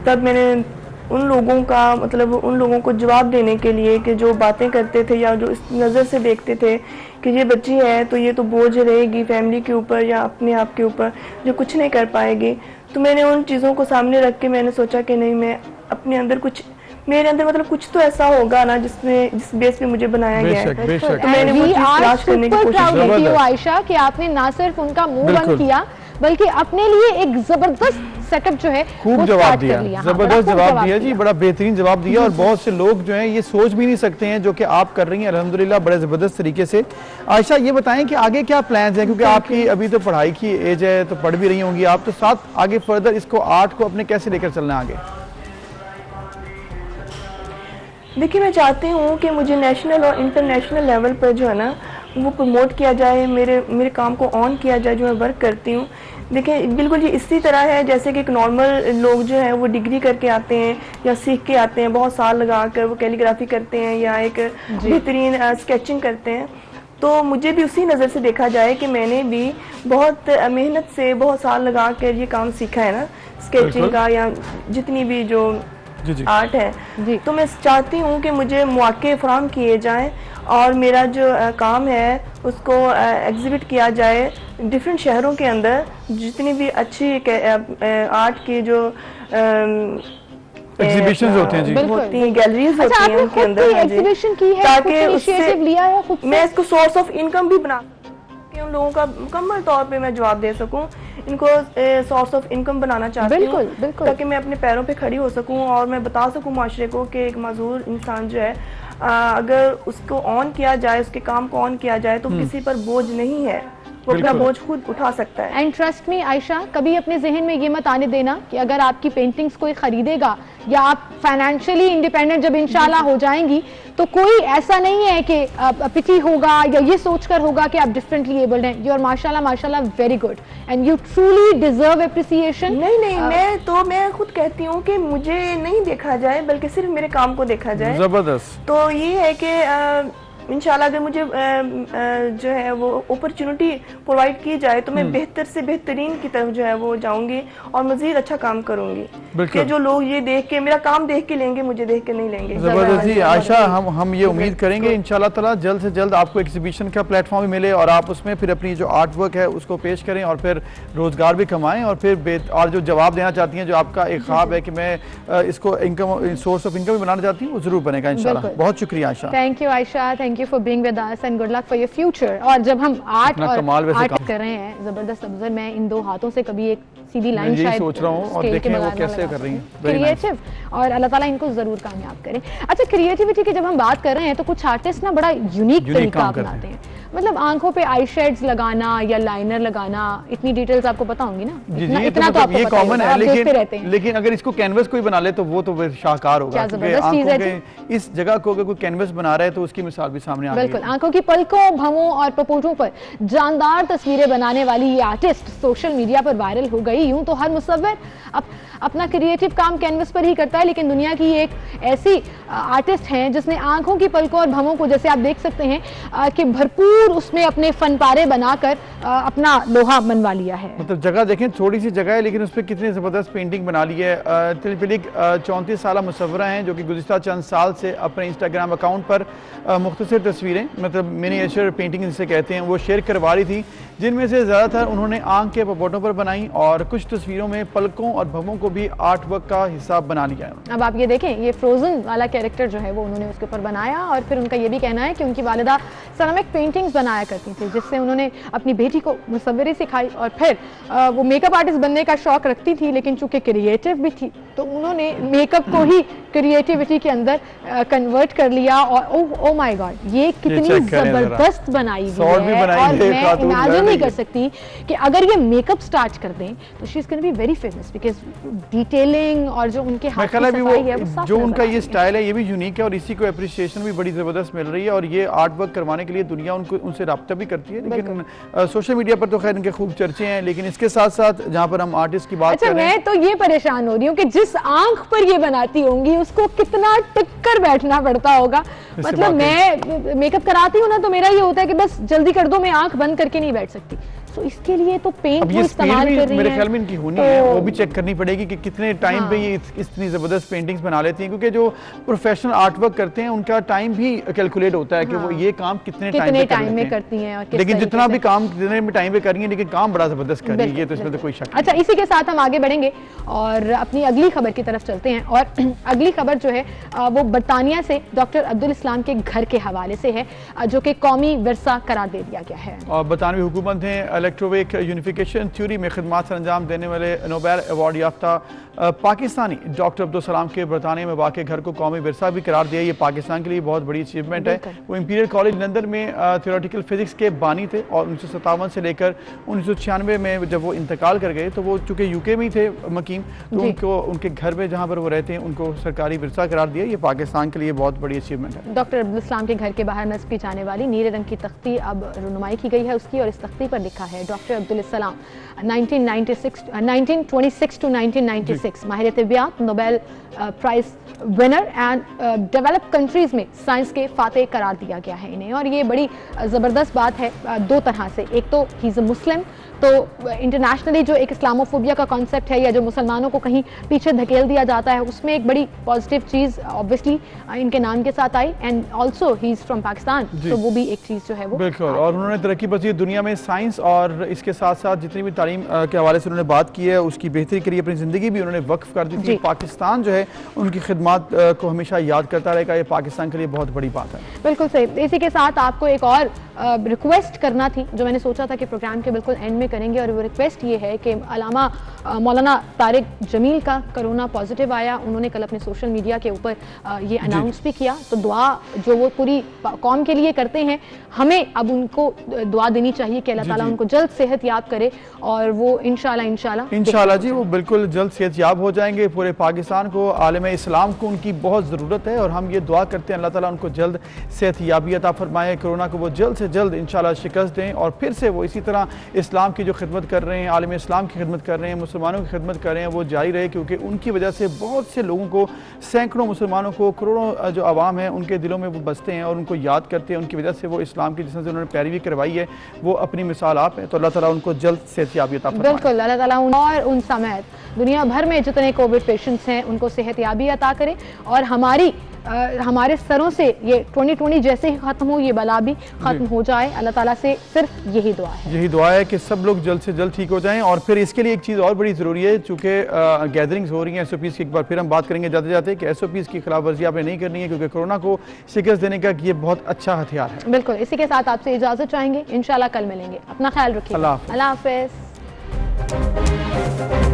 तब मैंने उन लोगों का मतलब उन लोगों को जवाब देने के लिए कि जो बातें करते थे या जो इस नज़र से देखते थे कि ये बच्ची है तो ये तो बोझ रहेगी फैमिली के ऊपर या अपने आप के ऊपर, जो कुछ नहीं कर पाएगी, तो मैंने उन चीज़ों को सामने रख के मैंने सोचा कि नहीं, मैं अपने अंदर कुछ, मेरे अंदर मतलब कुछ तो ऐसा होगा ना जिस बेस पे मुझे बनाया गया है। तो मैंने वो चीज़ तलाश करने की कोशिश की। आयशा कि आपने ना सिर्फ उनका मुंह बंद किया बल्कि अपने लिए एक जबरदस्त सेटअप जो है खूब जवाब दिया, जबरदस्त जवाब दिया जी, बड़ा बेहतरीन जवाब दिया। और बहुत से लोग जो हैं ये सोच भी नहीं सकते हैं जो कि आप कर रही हैं अल्हम्दुलिल्लाह बड़े ज़बरदस्त तरीके से। आयशा ये बताएं कि आगे क्या प्लान्स हैं, क्योंकि आपकी अभी तो पढ़ाई की एज है तो पढ़ भी रही होंगी आप, तो साथ आगे फर्दर इसको आर्ट को अपने कैसे लेकर चलना है आगे? देखिए मैं चाहती हूँ कि मुझे नेशनल और इंटरनेशनल लेवल पर जो है ना वो प्रमोट किया जाए, मेरे काम को ऑन किया जाए जो मैं वर्क करती हूँ। देखिए बिल्कुल ये इसी तरह है जैसे कि एक नॉर्मल लोग जो हैं वो डिग्री करके आते हैं या सीख के आते हैं, बहुत साल लगा कर वो कैलीग्राफी करते हैं या एक बेहतरीन स्केचिंग करते हैं, तो मुझे भी उसी नज़र से देखा जाए कि मैंने भी बहुत मेहनत से बहुत साल लगा कर ये काम सीखा है ना, स्केचिंग का या जितनी भी जो आर्ट है। तो मैं चाहती हूँ कि मुझे मौके फराहम किए जाएं और मेरा जो काम है उसको एग्जिबिट किया जाए डिफरेंट शहरों के अंदर, जितनी भी अच्छी आर्ट की जो एग्जीबिशंस होते हैं जी, होती हैं, गैलरीज होती हैं उनके अंदर, एग्जीबिशन की है, ताकि उससे मैं इसको सोर्स ऑफ इनकम भी बना कि उन लोगों का मुकम्मल तौर पे मैं जवाब दे सकूं, इनको सोर्स ऑफ इनकम बनाना चाहती हूँ ताकि मैं अपने पैरों पे खड़ी हो सकूं और मैं बता सकूं माशरे को कि एक माजूर इंसान जो है अगर उसको ऑन किया जाए, उसके काम को ऑन किया जाए तो किसी पर बोझ नहीं है, वो अपना बोझ खुद उठा सकता है। एंड ट्रस्ट मी आयशा, कभी अपने जहन में ये मत आने देना कि अगर आपकी पेंटिंग्स कोई खरीदेगा या आप फाइनेंशियली इंडिपेंडेंट जब इंशाल्लाह हो जाएंगी तो कोई ऐसा नहीं है कि पिटी होगा या ये सोचकर होगा कि आप डिफरेंटली एबल्ड हैं। यू आर माशाल्लाह very good and you truly deserve appreciation. नहीं, मैं खुद कहती हूँ कि मुझे नहीं देखा जाए बल्कि सिर्फ मेरे काम को देखा जाए। जबरदस्त। तो ये है कि इंशाल्लाह अगर मुझे जो है वो अपॉर्चुनिटी प्रोवाइड की जाए तो मैं बेहतर से बेहतरीन की तरफ जो है वो जाऊंगी और मजीद अच्छा काम करूंगी कि जो लोग ये देख के मेरा काम देख के लेंगे, मुझे देख के नहीं लेंगे। जबरदस्त जी आयशा, हम ये उम्मीद करेंगे इंशाल्लाह ताला जल्द से जल्द आपको एग्जीबिशन का प्लेटफॉर्म भी मिले और आप उसमें फिर अपनी जो आर्ट वर्क है उसको पेश करें और फिर रोजगार भी कमाएं और फिर और जो जवाब देना चाहती हैं, जो आपका एक ख्वाब है कि मैं इसको इनकम सोर्स ऑफ इनकम भी बनाना चाहती हूँ, वो जरूर बनेगा इंशाल्लाह। बहुत शुक्रिया Ayesha. Thank you Ayesha, thank you for being with us and good luck for your future. और जब हम आर्ट कर रहे हैं जबरदस्त अफजल, मैं इन दो हाथों से कभी एक सीधी लाइन शायद सोच रहा हूँ और देखें वो कैसे कर रही हैं, क्रिएटिव, और अल्लाह ताला इनको जरूर कामयाब करें। अच्छा, क्रिएटिविटी की जब हम बात कर रहे हैं तो कुछ आर्टिस्ट ना बड़ा यूनिक तरीका अपनाते हैं, मतलब आंखों पे आई शेड्स लगाना या लाइनर लगाना, इतनी डिटेल्स आपको पता होंगी ना? इतना तो आपको ये पता कॉमन है, लेकिन अगर इसको कैनवस कोई बना ले तो वो तो शाहकार होगा। इस जगह को अगर कोई कैनवस बना रहा है तो उसकी मिसाल भी सामने आ गई। बिल्कुल, आंखों की पलकों, भवों और पपोटों पर जानदार तस्वीरें बनाने वाली ये आर्टिस्ट सोशल मीडिया पर वायरल हो गई। यूं तो हर मुसव्विर अपना क्रिएटिव काम कैनवस पर ही करता है, लेकिन दुनिया की एक ऐसी आर्टिस्ट हैं जिसने आंखों की पलकों और भवों को, जैसे आप देख सकते हैं कि भरपूर उसमें अपने फनपारे बनाकर अपना लोहा बनवा लिया है। मतलब जगह देखें, थोड़ी सी जगह है लेकिन उस पर कितनी ज़बरदस्त पेंटिंग बना ली है। तिलपिलिक 34 साल मुसव्वरा हैं जो कि गुज़िश्ता चंद साल से अपने इंस्टाग्राम अकाउंट पर मुख्तसर तस्वीरें, मतलब मिनिएचर पेंटिंग जिसे कहते हैं, वो शेयर करवा रही थी, जिनमें से ज़्यादातर उन्होंने आंख के पपोटों पर बनाई और कुछ तस्वीरों में पलकों और भवों को भी आर्ट वर्क का हिस्सा बना लिया है। अब आप ये देखें, ये फ्रोजन वाला कैरेक्टर जो है वो उन्होंने उसके ऊपर बनाया और फिर उनका ये भी कहना है कि उनकी वालिदा सेरामिक पेंटिंग्स बनाया करती थी, जिससे उन्होंने अपनी बेटी को मुसव्वरी सिखाई और फिर वो मेकअप आर्टिस्ट बनने का शौक रखती थी, लेकिन चूंकि क्रिएटिव भी थी तो उन्होंने मेकअप को ही क्रिएटिविटी के अंदर कन्वर्ट कर लिया। और ओ माय गॉड, ये कितनी जबरदस्त बनाई हुई है और मैं इमेजिन नहीं कर सकती कि अगर ये मेकअप स्टार्ट कर दें तो she is gonna be very famous, because detailing और जो उनके हाथ की सफाई है वो जो उनका ये स्टाइल है ये भी यूनिक है और इसी को एप्रिसिएशन भी बड़ी जबरदस्त मिल रही है और ये आर्ट वर्क करवाने के लिए दुनिया उनसे रब्ता भी करती है। लेकिन सोशल मीडिया पर तो खैर इनके खूब चर्चे हैं, लेकिन इसके साथ साथ जहाँ पर हम आर्टिस्ट की बात कर रहे हैं, मैं तो ये परेशान हो रही हूँ कि जिस आंख पर ये बनाती होंगी उसको कितना टिक कर बैठना पड़ता होगा। मतलब मैं मेकअप कराती हूँ ना तो मेरा ये होता है कि बस जल्दी कर दो, मैं आंख बंद करके नहीं बैठ सकती। तो इसके लिए तो पेंट वो इस्तेमाल कर रही मेरे ख्याल में इनकी होनी है, वो भी चेक करनी पड़ेगी कि कितने टाइम पे ये इतनी जबरदस्त पेंटिंग्स बना लेती हैं, क्योंकि जो प्रोफेशनल आर्ट वर्क करते हैं उनका टाइम भी कैलकुलेट होता है कि वो ये काम कितने टाइम में करती हैं। लेकिन जितना भी काम जितने भी टाइम पे कर रही है, लेकिन काम बड़ा जबरदस्त कर रही है, तो इसमें तो कोई शक नहीं। अच्छा, इसी के साथ हम आगे बढ़ेंगे और अपनी अगली खबर की तरफ चलते हैं और अगली खबर जो है वो बरतानिया से डॉक्टर अब्दुल इस्लाम के घर के हवाले से है, जो कि कौमी विरसा करार दे दिया गया है। और बरतानवी हुकूमत ने इलेक्ट्रोवेक यूनिफिकेशन थ्योरी में खिदमात सर अंजाम देने वाले नोबेल अवार्ड याफ्ता पाकिस्तानी डॉक्टर अब्दुल सलाम के बरतानिया में वाक़ घर को कौमी विरसा भी करार दिया। ये पाकिस्तान के लिए बहुत बड़ी अचीवमेंट है। वो इंपीरियल कॉलेज लंदन में थियोरेटिकल फिजिक्स के बानी थे और 1957 से लेकर 1996 में जब वो इंतकाल कर गए तो वो चूँकि यूके में ही थे मकीम, तो उनको उनके घर में जहाँ पर वो रहते हैं उनको सरकारी विरसा करार दिया। ये पाकिस्तान के लिए बहुत बड़ी अचीवमेंट है। डॉक्टर अब्दुल सलाम के घर के बाहर नस्ब की जाने वाली नीले रंग की तख्ती अब रुनुमाई की गई है उसकी, और इस तख्ती पर लिखा है। डॉक्टर अब्दुल सलाम 1926 to 1996 माहिर तिब्बियात, Nobel prize winner and developed countries में साइंस के फाते करार दिया गया है इन्हें। और ये बड़ी ज़बरदस्त बात है दो तरह से। एक तो ही इज़ अ मुस्लिम, तो इंटरनेशनली जो एक इस्लामोफोबिया का कॉन्सेप्ट है या जो मुसलमानों को कहीं पीछे धकेल दिया जाता है, उसमें एक बड़ी पॉजिटिव चीज़ ऑब्वियसली इनके नाम के साथ आई। And also he is from Pakistan, तो वो भी एक चीज़ जो है वो बिल्कुल। और उन्होंने तरक्की पसीर दुनिया में साइंस और इसके साथ साथ जितनी भी तालीम के हवाले से उन्होंने बात की है उसकी बेहतरी के लिए अपनी ज़िंदगी भी उन्होंने वक्फ कर दी थी। पाकिस्तान जो है उनकी खिदमत को हमेशा याद करता रहेगा, ये पाकिस्तान के लिए बहुत बड़ी बात है। बिल्कुल सही। इसी के साथ आपको एक और रिक्वेस्ट करना थी जो मैंने सोचा था कि प्रोग्राम के बिल्कुल एंड में करेंगे, और वो रिक्वेस्ट ये है कि अलामा मौलाना तारिक जमील का कोरोना पॉजिटिव आया। उन्होंने कल अपने सोशल मीडिया के ऊपर ये अनाउंस भी किया। तो दुआ जो वो पूरी कौम के लिए करते हैं, हमें अब उनको दुआ देनी चाहिए कि अल्लाह ताला उनको जल्द सेहत याब करे, और वो इंशाल्लाह जी वो बिल्कुल जल्द सेहत याब हो जाएंगे। पूरे पाकिस्तान को, आलम इस्लाम को उनकी बहुत ज़रूरत है, और हम ये दुआ करते हैं अल्लाह ताला उनको जल्द सेहत याबी अता फरमाए, कोरोना को वो जल्द से जल्द इंशाल्लाह शिकस्त दें, और फिर से वो इसी तरह इस्लाम की जो खिदमत कर रहे हैं, आलम इस्लाम की खिदमत कर रहे हैं, मुसलमानों की खिदमत कर रहे हैं, वो जारी रहे। क्योंकि उनकी वजह से बहुत से लोगों को, सैकड़ों मुसलमानों को, करोड़ों जो आवाम है उनके दिलों में वो बसते हैं और उनको याद करते हैं। उनकी वजह से वो इस्लाम की जिससे उन्होंने पैरवी करवाई है वो अपनी मिसाल आप है। तो अल्लाह ताला उनको जल्द सेहत याबी अता फरमाए। बिल्कुल, अल्लाह ताला और उन समेत दुनिया भर में जितने कोविड पेशेंट्स हैं उनको सेहत याबी अता करें, और हमारे सरों से ये 2020 जैसे ही खत्म हो ये बला भी खत्म हो जाए। अल्लाह ताला से सिर्फ यही दुआ है कि सब लोग जल्द से जल्द ठीक हो जाएं। और फिर इसके लिए एक चीज़ और बड़ी ज़रूरी है, चूँकि गैदरिंग्स हो रही हैं SOPs की, एक बार फिर हम बात करेंगे जाते जाते कि SOPs की खिलाफ वर्जी आपने नहीं करनी है, क्योंकि कोरोना को शिकस्त देने का ये बहुत अच्छा हथियार है। बिल्कुल। इसी के साथ आपसे इजाज़त चाहेंगे, इंशाल्लाह कल मिलेंगे। अपना ख्याल रखिए। अल्लाह हाफ़िज़।